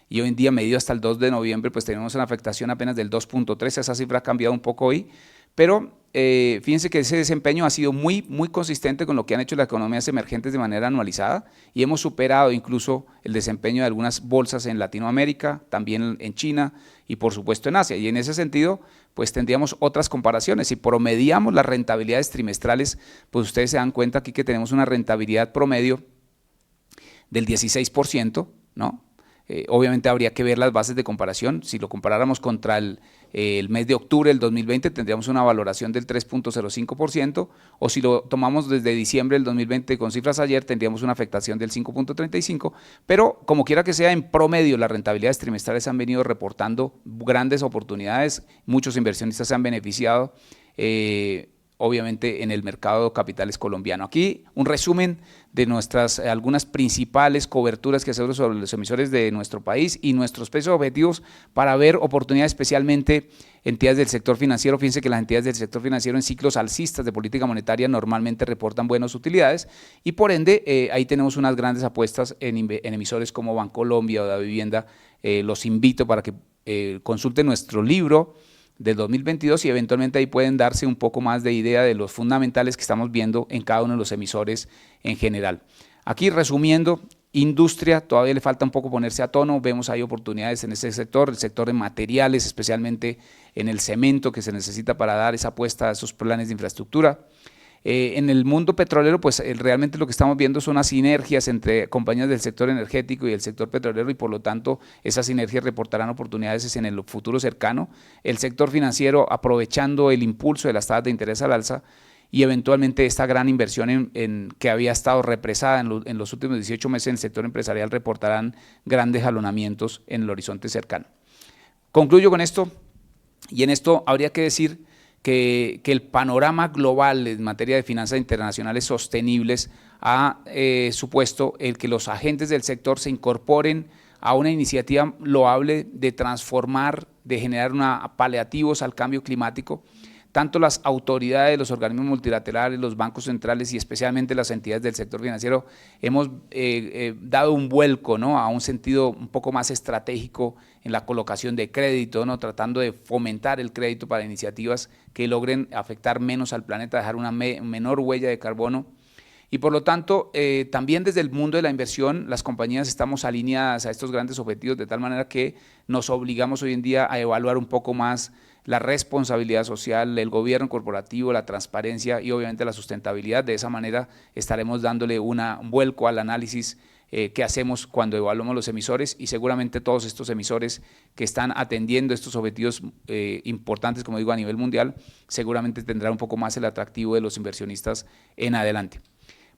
y hoy en día, medido hasta el 2 de noviembre, pues tenemos una afectación apenas del 2.3, esa cifra ha cambiado un poco hoy, pero fíjense que ese desempeño ha sido muy consistente con lo que han hecho las economías emergentes de manera anualizada y hemos superado incluso el desempeño de algunas bolsas en Latinoamérica, también en China y por supuesto en Asia, y en ese sentido pues tendríamos otras comparaciones. Si promediamos las rentabilidades trimestrales, pues ustedes se dan cuenta aquí que tenemos una rentabilidad promedio del 16%, ¿no? Obviamente habría que ver las bases de comparación. Si lo comparáramos contra el mes de octubre del 2020 tendríamos una valoración del 3.05%, o si lo tomamos desde diciembre del 2020 con cifras ayer tendríamos una afectación del 5.35%, pero como quiera que sea, en promedio las rentabilidades trimestrales han venido reportando grandes oportunidades, muchos inversionistas se han beneficiado obviamente en el mercado de capitales colombiano. Aquí un resumen de nuestras algunas principales coberturas que hacemos sobre los emisores de nuestro país y nuestros precios objetivos para ver oportunidades, especialmente entidades del sector financiero. Fíjense que las entidades del sector financiero en ciclos alcistas de política monetaria normalmente reportan buenas utilidades y por ende ahí tenemos unas grandes apuestas en emisores como Bancolombia o Davivienda. Los invito para que consulten nuestro libro del 2022 y eventualmente ahí pueden darse un poco más de idea de los fundamentales que estamos viendo en cada uno de los emisores en general. Aquí resumiendo, industria, todavía le falta un poco ponerse a tono, vemos ahí oportunidades en ese sector, el sector de materiales, especialmente en el cemento que se necesita para dar esa apuesta a esos planes de infraestructura. En el mundo petrolero, pues realmente lo que estamos viendo son unas sinergias entre compañías del sector energético y el sector petrolero y por lo tanto esas sinergias reportarán oportunidades en el futuro cercano. El sector financiero aprovechando el impulso de las tasas de interés al alza y eventualmente esta gran inversión que había estado represada en los últimos 18 meses en el sector empresarial reportarán grandes jalonamientos en el horizonte cercano. Concluyo con esto y en esto habría que decir que el panorama global en materia de finanzas internacionales sostenibles ha supuesto el que los agentes del sector se incorporen a una iniciativa loable de transformar de generar paliativos al cambio climático, tanto las autoridades, los organismos multilaterales, los bancos centrales y especialmente las entidades del sector financiero hemos dado un vuelco, ¿no?, a un sentido un poco más estratégico en la colocación de crédito, ¿no?, tratando de fomentar el crédito para iniciativas que logren afectar menos al planeta, dejar una menor huella de carbono. Y por lo tanto, también desde el mundo de la inversión, las compañías estamos alineadas a estos grandes objetivos de tal manera que nos obligamos hoy en día a evaluar un poco más la responsabilidad social, el gobierno corporativo, la transparencia y obviamente la sustentabilidad. De esa manera estaremos dándole un vuelco al análisis que hacemos cuando evaluamos los emisores, y seguramente todos estos emisores que están atendiendo estos objetivos importantes, como digo, a nivel mundial, seguramente tendrán un poco más el atractivo de los inversionistas en adelante.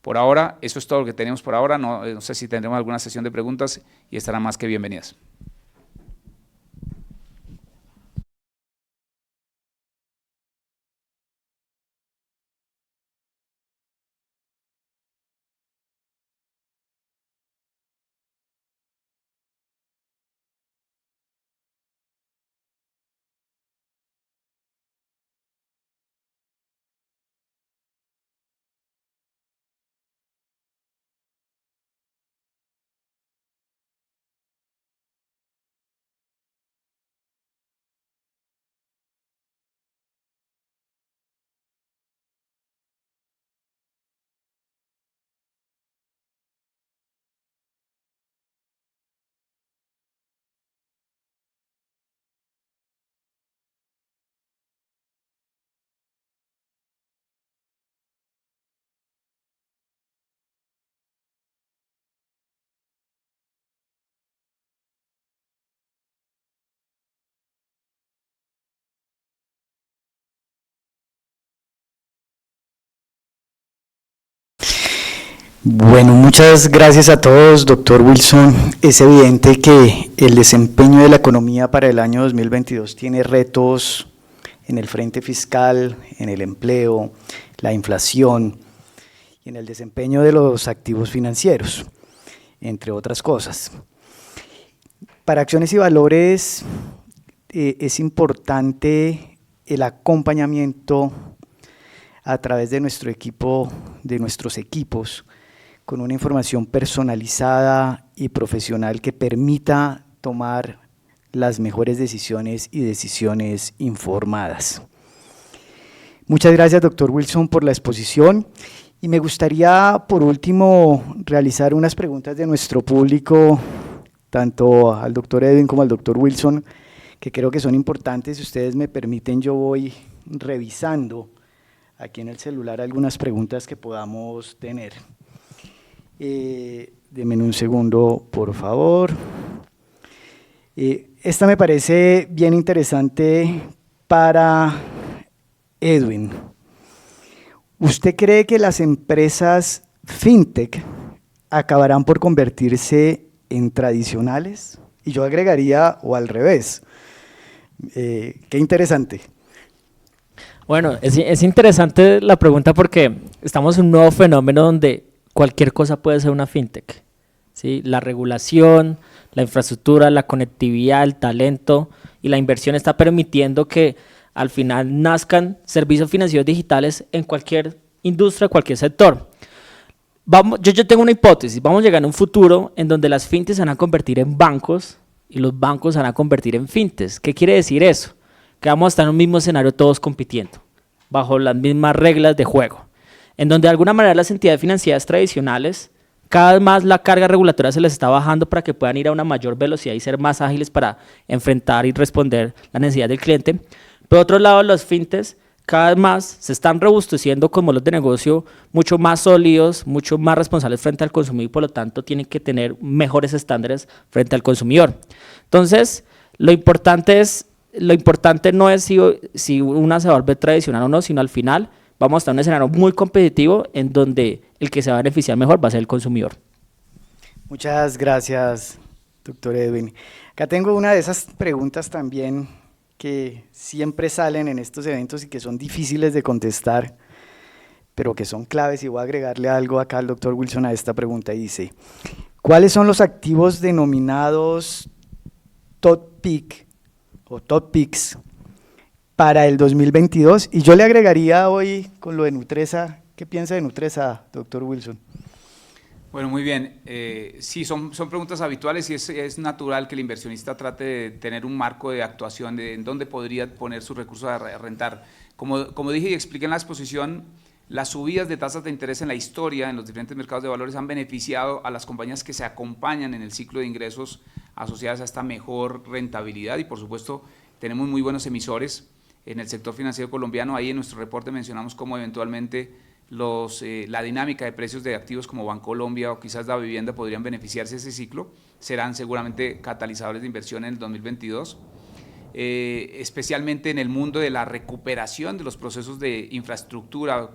Por ahora, eso es todo lo que tenemos por ahora. No sé si tendremos alguna sesión de preguntas y estarán más que bienvenidas. Bueno, muchas gracias a todos, doctor Wilson. Es evidente que el desempeño de la economía para el año 2022 tiene retos en el frente fiscal, en el empleo, la inflación y en el desempeño de los activos financieros, entre otras cosas. Para Acciones y Valores es importante el acompañamiento a través de nuestro equipo, de nuestros equipos, con una información personalizada y profesional que permita tomar las mejores decisiones y decisiones informadas. Muchas gracias, doctor Wilson, por la exposición, y me gustaría, por último, realizar unas preguntas de nuestro público, tanto al doctor Edwin como al doctor Wilson, que creo que son importantes. Si ustedes me permiten, yo voy revisando aquí en el celular algunas preguntas que podamos tener. Denme un segundo, por favor. Esta me parece bien interesante para Edwin. ¿Usted cree que las empresas fintech acabarán por convertirse en tradicionales? Y yo agregaría, o al revés. Qué interesante. Bueno, es interesante la pregunta porque estamos en un nuevo fenómeno donde cualquier cosa puede ser una fintech, ¿sí? La regulación, la infraestructura, la conectividad, el talento y la inversión está permitiendo que al final nazcan servicios financieros digitales en cualquier industria, cualquier sector. Yo tengo una hipótesis, vamos a llegar a un futuro en donde las fintechs se van a convertir en bancos y los bancos se van a convertir en fintechs. ¿Qué quiere decir eso? Que vamos a estar en un mismo escenario todos compitiendo, bajo las mismas reglas de juego, en donde de alguna manera las entidades financieras tradicionales, cada vez más la carga regulatoria se les está bajando para que puedan ir a una mayor velocidad y ser más ágiles para enfrentar y responder la necesidad del cliente. Por otro lado, los fintechs cada vez más se están robusteciendo con modelos de negocio mucho más sólidos, mucho más responsables frente al consumidor y por lo tanto tienen que tener mejores estándares frente al consumidor. Entonces, lo importante no es si una se vuelve tradicional o no, sino al final vamos a estar en un escenario muy competitivo en donde el que se va a beneficiar mejor va a ser el consumidor. Muchas gracias, doctor Edwin. Acá tengo una de esas preguntas también que siempre salen en estos eventos y que son difíciles de contestar, pero que son claves, y voy a agregarle algo acá al doctor Wilson a esta pregunta, y dice: ¿cuáles son los activos denominados top pick o top picks para el 2022. Y yo le agregaría hoy con lo de Nutresa, ¿qué piensa de Nutresa, doctor Wilson? Bueno, muy bien. Sí, son preguntas habituales y es natural que el inversionista trate de tener un marco de actuación de en dónde podría poner sus recursos a rentar. Como dije y expliqué en la exposición, las subidas de tasas de interés en la historia, en los diferentes mercados de valores, han beneficiado a las compañías que se acompañan en el ciclo de ingresos asociadas a esta mejor rentabilidad y, por supuesto, tenemos muy buenos emisores en el sector financiero colombiano. Ahí en nuestro reporte mencionamos cómo eventualmente la dinámica de precios de activos como Bancolombia o quizás la vivienda podrían beneficiarse de ese ciclo, serán seguramente catalizadores de inversión en el 2022, especialmente en el mundo de la recuperación de los procesos de infraestructura,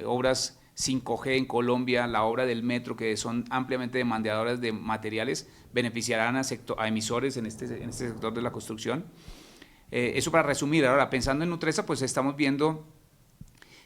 obras 5G en Colombia, la obra del metro, que son ampliamente demandadoras de materiales, beneficiarán a emisores en este sector de la construcción. Eso para resumir. Ahora, pensando en Nutresa, pues estamos viendo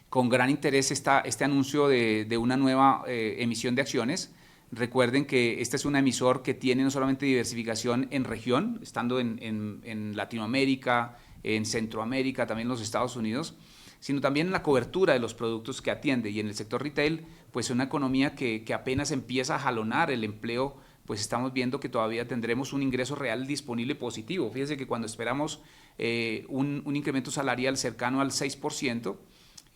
con gran interés este anuncio de una nueva emisión de acciones. Recuerden que este es un emisor que tiene no solamente diversificación en región, estando en Latinoamérica, en Centroamérica, también en los Estados Unidos, sino también en la cobertura de los productos que atiende. Y en el sector retail, pues una economía que apenas empieza a jalonar el empleo, pues estamos viendo que todavía tendremos un ingreso real disponible positivo. Fíjense que cuando esperamos un incremento salarial cercano al 6%,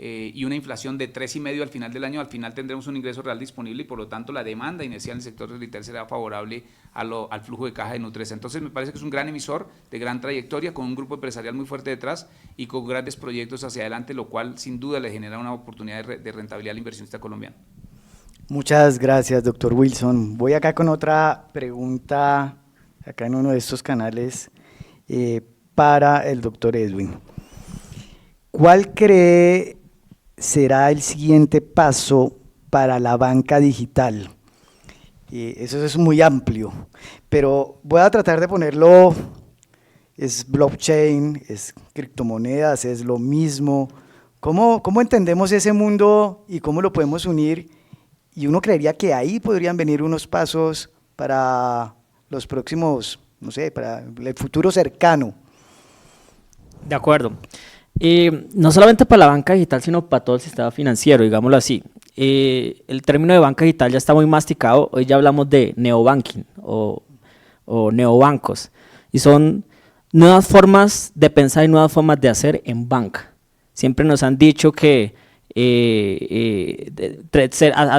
y una inflación de 3,5% al final del año, al final tendremos un ingreso real disponible y por lo tanto la demanda inicial en el sector retail será favorable al flujo de caja de Nutresa. Entonces me parece que es un gran emisor de gran trayectoria, con un grupo empresarial muy fuerte detrás y con grandes proyectos hacia adelante, lo cual sin duda le genera una oportunidad de rentabilidad al inversionista colombiano. Muchas gracias, doctor Wilson. Voy acá con otra pregunta, acá en uno de estos canales, para el doctor Edwin. ¿Cuál cree será el siguiente paso para la banca digital? Eso es muy amplio, pero voy a tratar de ponerlo, es blockchain, es criptomonedas, es lo mismo. ¿Cómo entendemos ese mundo y cómo lo podemos unir? Y uno creería que ahí podrían venir unos pasos para los próximos, no sé, para el futuro cercano. De acuerdo. No solamente para la banca digital, sino para todo el sistema financiero, digámoslo así. El término de banca digital ya está muy masticado. Hoy ya hablamos de neobanking o neobancos. Y son nuevas formas de pensar y nuevas formas de hacer en banca. Siempre nos han dicho que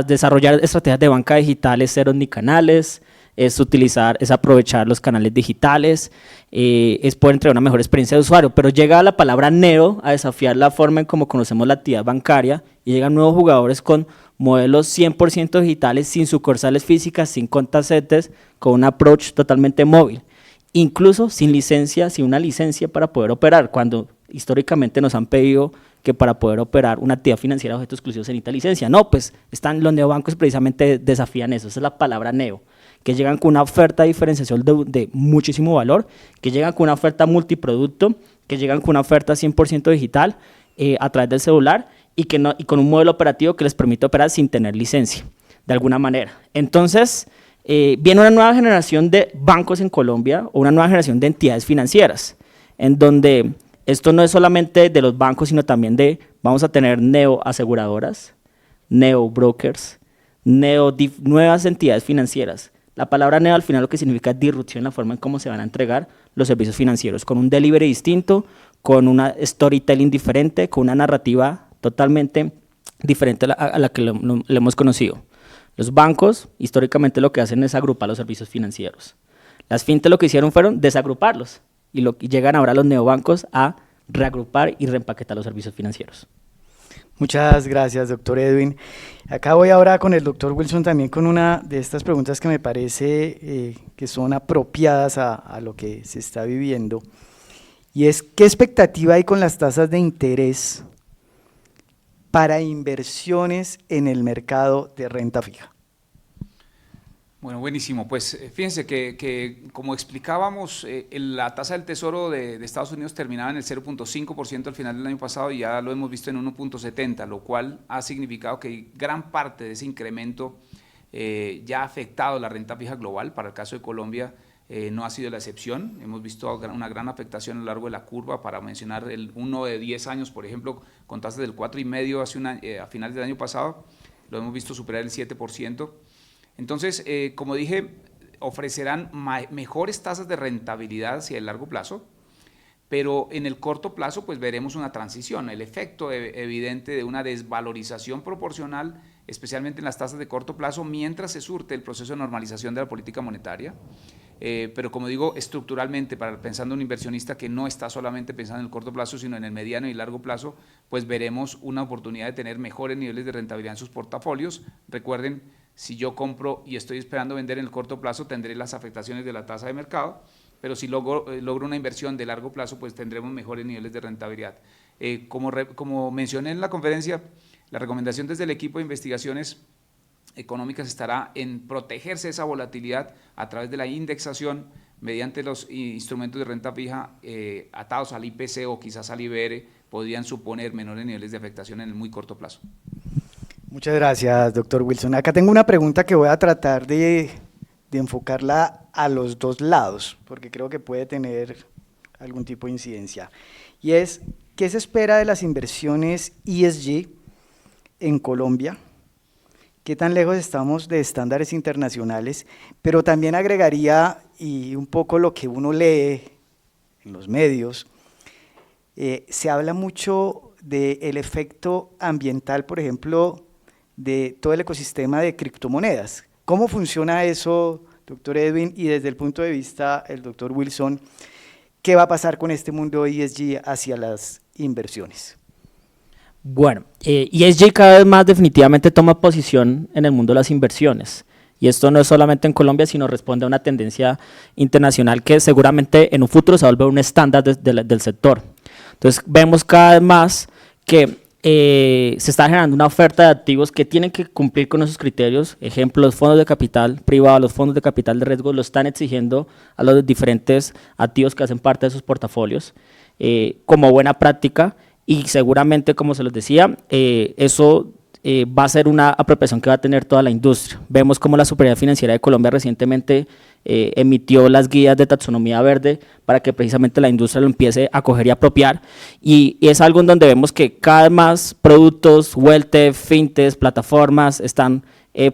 desarrollar estrategias de banca digital es ser omnicanales, es aprovechar los canales digitales, es poder entregar una mejor experiencia de usuario, pero llega la palabra neo a desafiar la forma en cómo conocemos la actividad bancaria y llegan nuevos jugadores con modelos 100% digitales, sin sucursales físicas, sin contacetes, con un approach totalmente móvil, incluso sin una licencia para poder operar, cuando históricamente nos han pedido que para poder operar una actividad financiera de objetos exclusivos se necesita licencia. No, pues los neobancos precisamente desafían eso, esa es la palabra neo, que llegan con una oferta de diferenciación de muchísimo valor, que llegan con una oferta multiproducto, que llegan con una oferta 100% digital a través del celular y con un modelo operativo que les permite operar sin tener licencia, de alguna manera. Entonces, viene una nueva generación de bancos en Colombia o una nueva generación de entidades financieras, en donde esto no es solamente de los bancos, sino también vamos a tener neo-aseguradoras, neo-brokers, nuevas entidades financieras. La palabra neo al final lo que significa es disrupción en la forma en cómo se van a entregar los servicios financieros, con un delivery distinto, con una storytelling diferente, con una narrativa totalmente diferente a la que le hemos conocido. Los bancos históricamente lo que hacen es agrupar los servicios financieros. Las fintech lo que hicieron fueron desagruparlos y llegan ahora los neobancos a reagrupar y reempaquetar los servicios financieros. Muchas gracias, doctor Edwin. Acá voy ahora con el doctor Wilson también con una de estas preguntas que me parece que son apropiadas a lo que se está viviendo, y es ¿qué expectativa hay con las tasas de interés para inversiones en el mercado de renta fija? Bueno, buenísimo. Pues fíjense que como explicábamos, la tasa del Tesoro de Estados Unidos terminaba en el 0.5% al final del año pasado y ya lo hemos visto en 1.70%, lo cual ha significado que gran parte de ese incremento ya ha afectado la renta fija global. Para el caso de Colombia, no ha sido la excepción, hemos visto una gran afectación a lo largo de la curva, para mencionar uno de 10 años, por ejemplo, con tasas del 4,5 a finales del año pasado, lo hemos visto superar el 7%. Entonces, como dije, ofrecerán mejores tasas de rentabilidad hacia el largo plazo, pero en el corto plazo pues veremos una transición, el efecto evidente de una desvalorización proporcional, especialmente en las tasas de corto plazo, mientras se surte el proceso de normalización de la política monetaria. Pero como digo, estructuralmente, pensando en un inversionista que no está solamente pensando en el corto plazo, sino en el mediano y largo plazo, pues veremos una oportunidad de tener mejores niveles de rentabilidad en sus portafolios. Recuerden, si yo compro y estoy esperando vender en el corto plazo, tendré las afectaciones de la tasa de mercado, pero si logro una inversión de largo plazo, pues tendremos mejores niveles de rentabilidad. Como mencioné en la conferencia, la recomendación desde el equipo de investigaciones económicas estará en protegerse de esa volatilidad a través de la indexación mediante los instrumentos de renta fija atados al IPC o quizás al IBR, podrían suponer menores niveles de afectación en el muy corto plazo. Muchas gracias, doctor Wilson. Acá tengo una pregunta que voy a tratar de enfocarla a los dos lados, porque creo que puede tener algún tipo de incidencia. Y es, ¿qué se espera de las inversiones ESG en Colombia? ¿Qué tan lejos estamos de estándares internacionales? Pero también agregaría, y un poco lo que uno lee en los medios, se habla mucho del efecto ambiental, por ejemplo, de todo el ecosistema de criptomonedas. ¿Cómo funciona eso, doctor Edwin? Y desde el punto de vista del doctor Wilson, ¿qué va a pasar con este mundo ESG hacia las inversiones? Bueno, ESG cada vez más definitivamente toma posición en el mundo de las inversiones. Y esto no es solamente en Colombia, sino responde a una tendencia internacional que seguramente en un futuro se va a volver un estándar del sector. Entonces vemos cada vez más que se está generando una oferta de activos que tienen que cumplir con esos criterios. Ejemplo, los fondos de capital privado, los fondos de capital de riesgo lo están exigiendo a los diferentes activos que hacen parte de sus portafolios como buena práctica, y seguramente, como se los decía, eso va a ser una apropiación que va a tener toda la industria. Vemos como la Superioridad Financiera de Colombia recientemente emitió las guías de taxonomía verde para que precisamente la industria lo empiece a coger y apropiar, y es algo en donde vemos que cada vez más productos, WealthTech, fintechs, plataformas están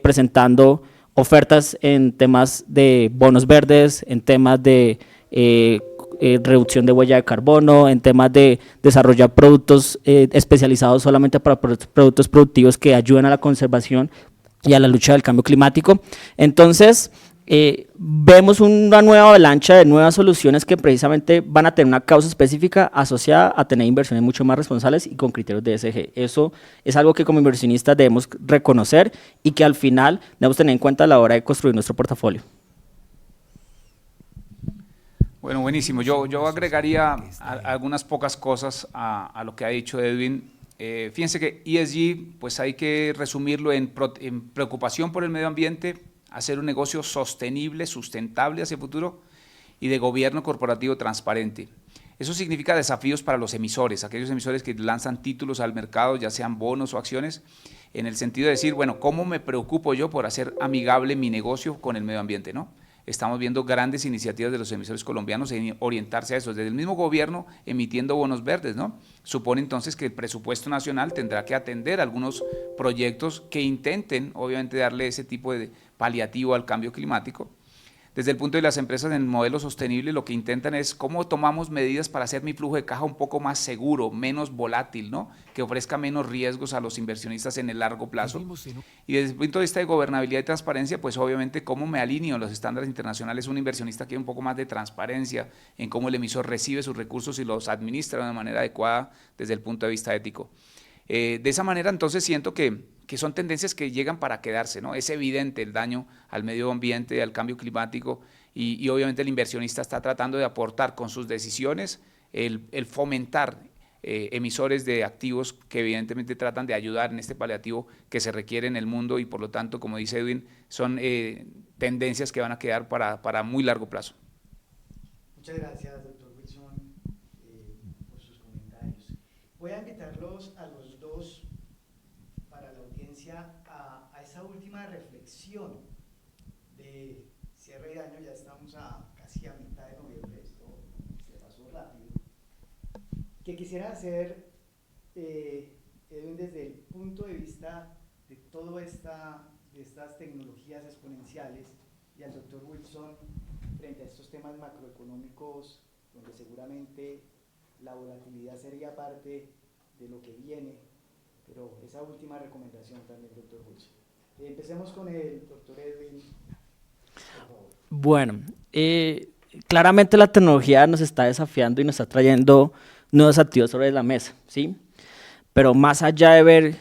presentando ofertas en temas de bonos verdes, en temas de reducción de huella de carbono, en temas de desarrollar productos especializados solamente para productos productivos que ayuden a la conservación y a la lucha del cambio climático. Entonces, vemos una nueva avalancha de nuevas soluciones que precisamente van a tener una causa específica asociada a tener inversiones mucho más responsables y con criterios de ESG. Eso es algo que como inversionistas debemos reconocer y que al final debemos tener en cuenta a la hora de construir nuestro portafolio. Bueno, buenísimo. Yo agregaría algunas pocas cosas a lo que ha dicho Edwin. Fíjense que ESG, pues hay que resumirlo en preocupación por el medio ambiente, hacer un negocio sostenible, sustentable hacia el futuro y de gobierno corporativo transparente. Eso significa desafíos para los emisores, aquellos emisores que lanzan títulos al mercado, ya sean bonos o acciones, en el sentido de decir, bueno, ¿cómo me preocupo yo por hacer amigable mi negocio con el medio ambiente, ¿no? Estamos viendo grandes iniciativas de los emisores colombianos en orientarse a eso, desde el mismo gobierno emitiendo bonos verdes, ¿no? Supone entonces que el presupuesto nacional tendrá que atender algunos proyectos que intenten, obviamente, darle ese tipo de paliativo al cambio climático. Desde el punto de las empresas en el modelo sostenible, lo que intentan es cómo tomamos medidas para hacer mi flujo de caja un poco más seguro, menos volátil, ¿no? Que ofrezca menos riesgos a los inversionistas en el largo plazo. Y desde el punto de vista de gobernabilidad y transparencia, pues obviamente cómo me alineo a los estándares internacionales. Un inversionista quiere un poco más de transparencia en cómo el emisor recibe sus recursos y los administra de una manera adecuada desde el punto de vista ético. De esa manera, entonces, siento que son tendencias que llegan para quedarse, ¿no? Es evidente el daño al medio ambiente, al cambio climático, y obviamente el inversionista está tratando de aportar con sus decisiones el fomentar emisores de activos que evidentemente tratan de ayudar en este paliativo que se requiere en el mundo, y por lo tanto, como dice Edwin, son tendencias que van a quedar para muy largo plazo. Muchas gracias, doctor Wilson, por sus comentarios. Voy a invitarlos a los dos, para la audiencia, a esa última reflexión de cierre de año. Ya estamos a casi casi a mitad de noviembre, esto se pasó rápido, que quisiera hacer, Edwin, desde el punto de vista de todas estas tecnologías exponenciales, y al doctor Wilson frente a estos temas macroeconómicos, donde seguramente la volatilidad sería parte de lo que viene, pero esa última recomendación también, doctor Wilson. Empecemos con el doctor Edwin, por favor. Bueno, claramente la tecnología nos está desafiando y nos está trayendo nuevos activos sobre la mesa, ¿sí? Pero más allá de ver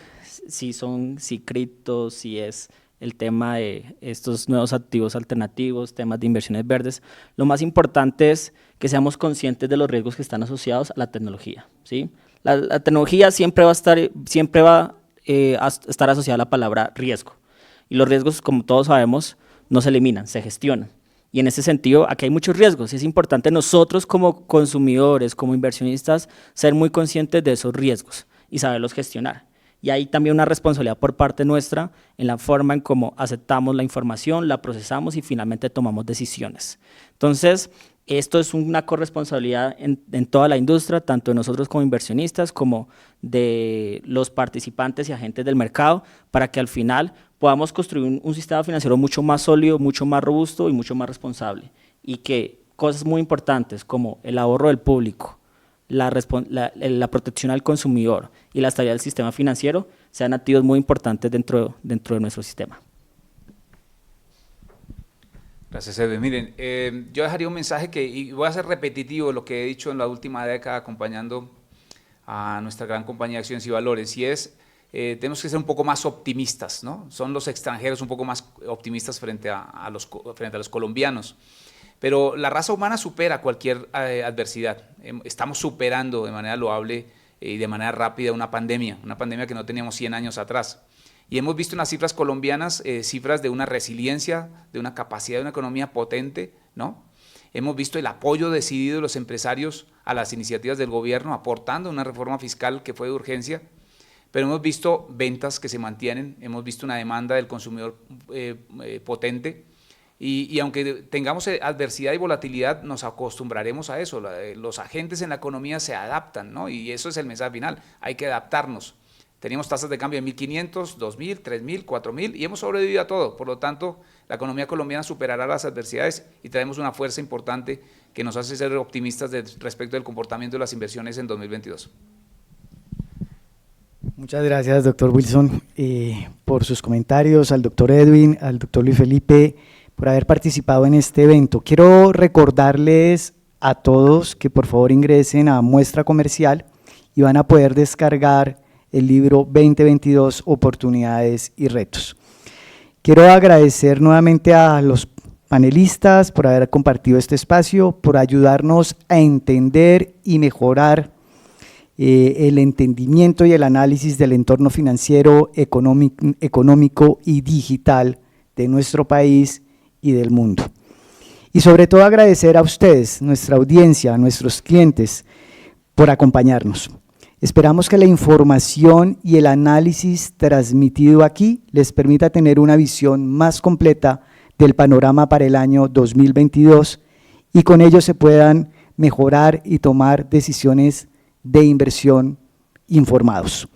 si criptos, si es el tema de estos nuevos activos alternativos, temas de inversiones verdes, lo más importante es que seamos conscientes de los riesgos que están asociados a la tecnología, ¿sí? La tecnología siempre va a estar asociada a la palabra riesgo, y los riesgos, como todos sabemos, no se eliminan, se gestionan. Y en ese sentido, aquí hay muchos riesgos, y es importante nosotros como consumidores, como inversionistas, ser muy conscientes de esos riesgos y saberlos gestionar. Y hay también una responsabilidad por parte nuestra en la forma en cómo aceptamos la información, la procesamos y finalmente tomamos decisiones. Entonces, esto es una corresponsabilidad en toda la industria, tanto de nosotros como inversionistas, como de los participantes y agentes del mercado, para que al final podamos construir un sistema financiero mucho más sólido, mucho más robusto y mucho más responsable. Y que cosas muy importantes como el ahorro del público, la protección al consumidor y la estabilidad del sistema financiero sean activos muy importantes dentro de nuestro sistema. Gracias, Edwin. Miren, yo dejaría un mensaje y voy a ser repetitivo de lo que he dicho en la última década acompañando a nuestra gran compañía de Acciones y Valores, y es, tenemos que ser un poco más optimistas, ¿no? Son los extranjeros un poco más optimistas frente a los colombianos. Pero la raza humana supera cualquier adversidad. Estamos superando de manera loable y de manera rápida una pandemia que no teníamos 100 años atrás. Y hemos visto en las cifras colombianas, cifras de una resiliencia, de una capacidad de una economía potente, ¿no? Hemos visto el apoyo decidido de los empresarios a las iniciativas del gobierno, aportando una reforma fiscal que fue de urgencia, pero hemos visto ventas que se mantienen, hemos visto una demanda del consumidor potente, y aunque tengamos adversidad y volatilidad, nos acostumbraremos a eso. Los agentes en la economía se adaptan, ¿no? Y eso es el mensaje final, hay que adaptarnos. Teníamos tasas de cambio de 1.500, 2.000, 3.000, 4.000 y hemos sobrevivido a todo. Por lo tanto, la economía colombiana superará las adversidades y traemos una fuerza importante que nos hace ser optimistas respecto del comportamiento de las inversiones en 2022. Muchas gracias, doctor Wilson, por sus comentarios, al doctor Edwin, al doctor Luis Felipe, por haber participado en este evento. Quiero recordarles a todos que por favor ingresen a Muestra Comercial y van a poder descargar el libro 2022, Oportunidades y Retos. Quiero agradecer nuevamente a los panelistas por haber compartido este espacio, por ayudarnos a entender y mejorar el entendimiento y el análisis del entorno financiero, económico y digital de nuestro país y del mundo. Y sobre todo agradecer a ustedes, nuestra audiencia, a nuestros clientes, por acompañarnos. Esperamos que la información y el análisis transmitido aquí les permita tener una visión más completa del panorama para el año 2022 y con ello se puedan mejorar y tomar decisiones de inversión informados.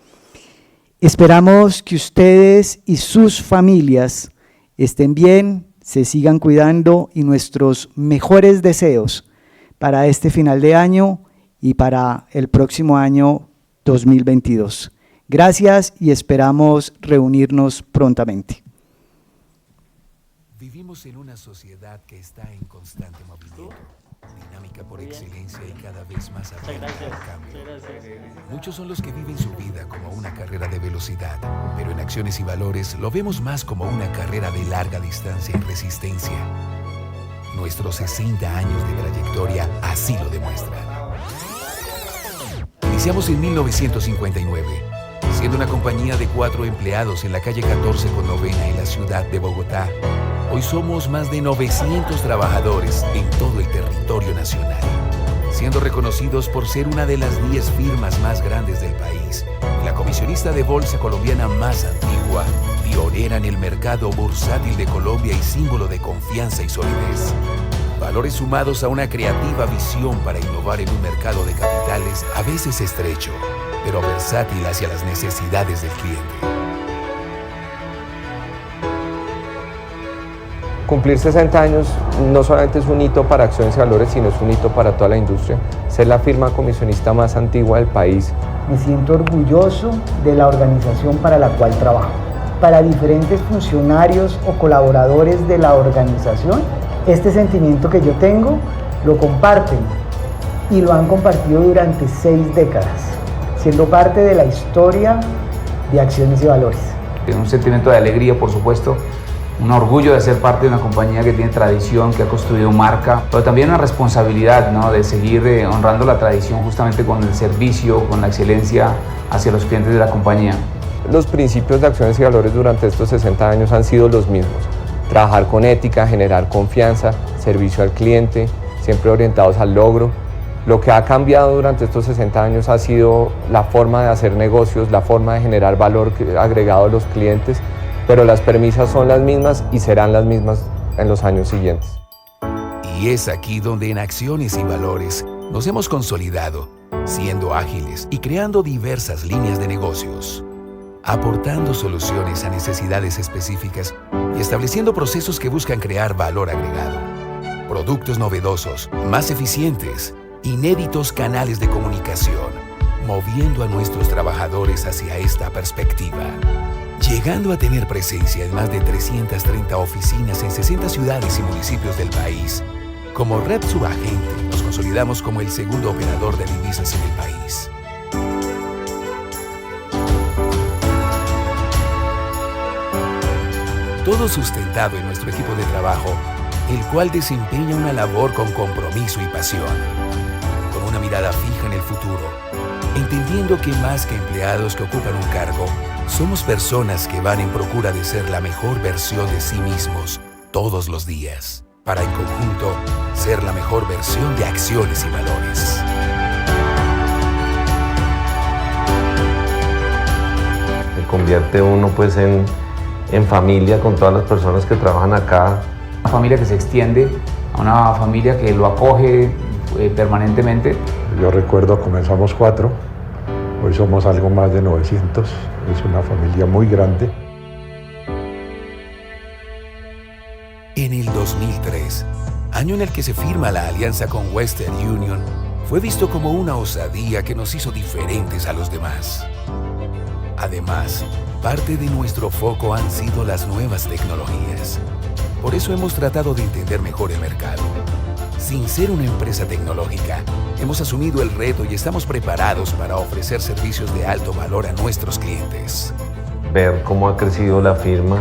Esperamos que ustedes y sus familias estén bien, se sigan cuidando y nuestros mejores deseos para este final de año y para el próximo año 2022. Gracias y esperamos reunirnos prontamente. Vivimos en una sociedad que está en constante movimiento, dinámica por excelencia y cada vez más abierta al cambio. Muchos son los que viven su vida como una carrera de velocidad, pero en Acciones y Valores lo vemos más como una carrera de larga distancia y resistencia. Nuestros 60 años de trayectoria así lo demuestran. Iniciamos en 1959, siendo una compañía de 4 empleados en la calle 14 con Novena en la ciudad de Bogotá. Hoy somos más de 900 trabajadores en todo el territorio nacional, siendo reconocidos por ser una de las 10 firmas más grandes del país, la comisionista de bolsa colombiana más antigua, pionera en el mercado bursátil de Colombia y símbolo de confianza y solidez. Valores sumados a una creativa visión para innovar en un mercado de capitales a veces estrecho, pero versátil hacia las necesidades del cliente. Cumplir 60 años no solamente es un hito para Acciones y Valores, sino es un hito para toda la industria. Ser la firma comisionista más antigua del país. Me siento orgulloso de la organización para la cual trabajo. Para diferentes funcionarios o colaboradores de la organización, este sentimiento que yo tengo lo comparten y lo han compartido durante 6 décadas, siendo parte de la historia de Acciones y Valores. Es un sentimiento de alegría, por supuesto, un orgullo de ser parte de una compañía que tiene tradición, que ha construido marca, pero también una responsabilidad, ¿no?, de seguir honrando la tradición justamente con el servicio, con la excelencia hacia los clientes de la compañía. Los principios de Acciones y Valores durante estos 60 años han sido los mismos. Trabajar con ética, generar confianza, servicio al cliente, siempre orientados al logro. Lo que ha cambiado durante estos 60 años ha sido la forma de hacer negocios, la forma de generar valor agregado a los clientes, pero las premisas son las mismas y serán las mismas en los años siguientes. Y es aquí donde en Acciones y Valores nos hemos consolidado, siendo ágiles y creando diversas líneas de negocios, aportando soluciones a necesidades específicas y estableciendo procesos que buscan crear valor agregado. Productos novedosos, más eficientes, inéditos canales de comunicación, moviendo a nuestros trabajadores hacia esta perspectiva. Llegando a tener presencia en más de 330 oficinas en 60 ciudades y municipios del país. Como Red Subagente, nos consolidamos como el segundo operador de divisas en el país. Todo sustentado en nuestro equipo de trabajo, el cual desempeña una labor con compromiso y pasión, con una mirada fija en el futuro, entendiendo que más que empleados que ocupan un cargo, somos personas que van en procura de ser la mejor versión de sí mismos todos los días, para en conjunto ser la mejor versión de Acciones y Valores. Se convierte uno pues en familia con todas las personas que trabajan acá. Una familia que se extiende a una familia que lo acoge permanentemente. Yo recuerdo, comenzamos 4, hoy somos algo más de 900, es una familia muy grande. En el 2003, año en el que se firma la alianza con Western Union, fue visto como una osadía que nos hizo diferentes a los demás. Además, parte de nuestro foco han sido las nuevas tecnologías. Por eso hemos tratado de entender mejor el mercado. Sin ser una empresa tecnológica, hemos asumido el reto y estamos preparados para ofrecer servicios de alto valor a nuestros clientes. Ver cómo ha crecido la firma,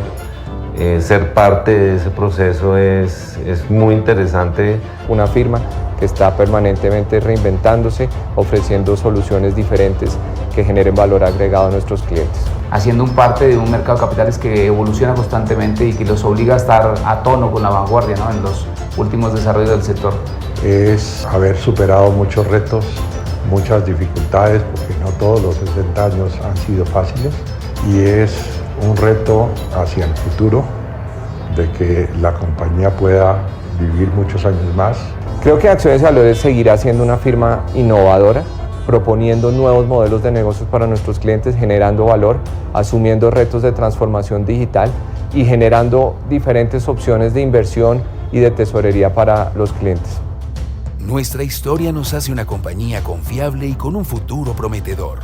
ser parte de ese proceso es muy interesante. Una firma que está permanentemente reinventándose, ofreciendo soluciones diferentes que generen valor agregado a nuestros clientes. Haciendo parte de un mercado de capitales que evoluciona constantemente y que los obliga a estar a tono con la vanguardia, ¿no?, en los últimos desarrollos del sector. Es haber superado muchos retos, muchas dificultades, porque no todos los 60 años han sido fáciles, y es un reto hacia el futuro de que la compañía pueda vivir muchos años más. Creo que Acciones y Valores seguirá siendo una firma innovadora, proponiendo nuevos modelos de negocios para nuestros clientes, generando valor, asumiendo retos de transformación digital y generando diferentes opciones de inversión y de tesorería para los clientes. Nuestra historia nos hace una compañía confiable y con un futuro prometedor.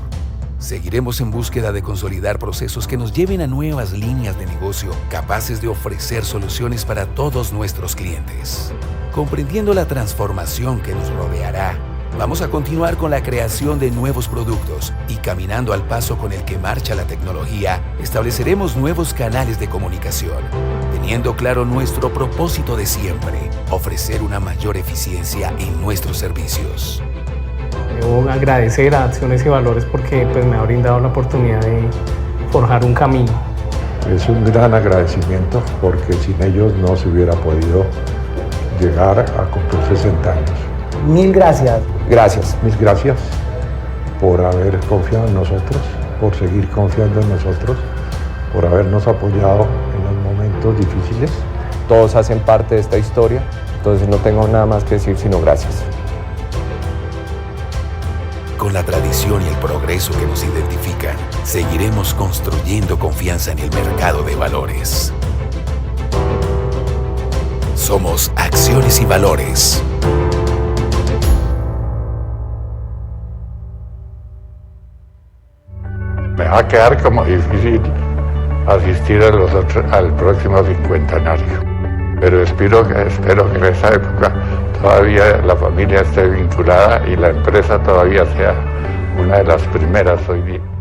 Seguiremos en búsqueda de consolidar procesos que nos lleven a nuevas líneas de negocio capaces de ofrecer soluciones para todos nuestros clientes. Comprendiendo la transformación que nos rodeará, vamos a continuar con la creación de nuevos productos y caminando al paso con el que marcha la tecnología, estableceremos nuevos canales de comunicación, teniendo claro nuestro propósito de siempre, ofrecer una mayor eficiencia en nuestros servicios. Debo agradecer a Acciones y Valores porque pues, me ha brindado la oportunidad de forjar un camino. Es un gran agradecimiento porque sin ellos no se hubiera podido llegar a cumplir 60 años. Mil gracias. Gracias. Mil gracias por haber confiado en nosotros, por seguir confiando en nosotros, por habernos apoyado en los momentos difíciles. Todos hacen parte de esta historia Entonces no tengo nada más que decir sino gracias. Con la tradición y el progreso que nos identifican, seguiremos construyendo confianza en el mercado de valores. Somos Acciones y Valores. Me va a quedar como difícil asistir al próximo cincuentenario, pero espero que en esa época todavía la familia esté vinculada y la empresa todavía sea una de las primeras hoy día.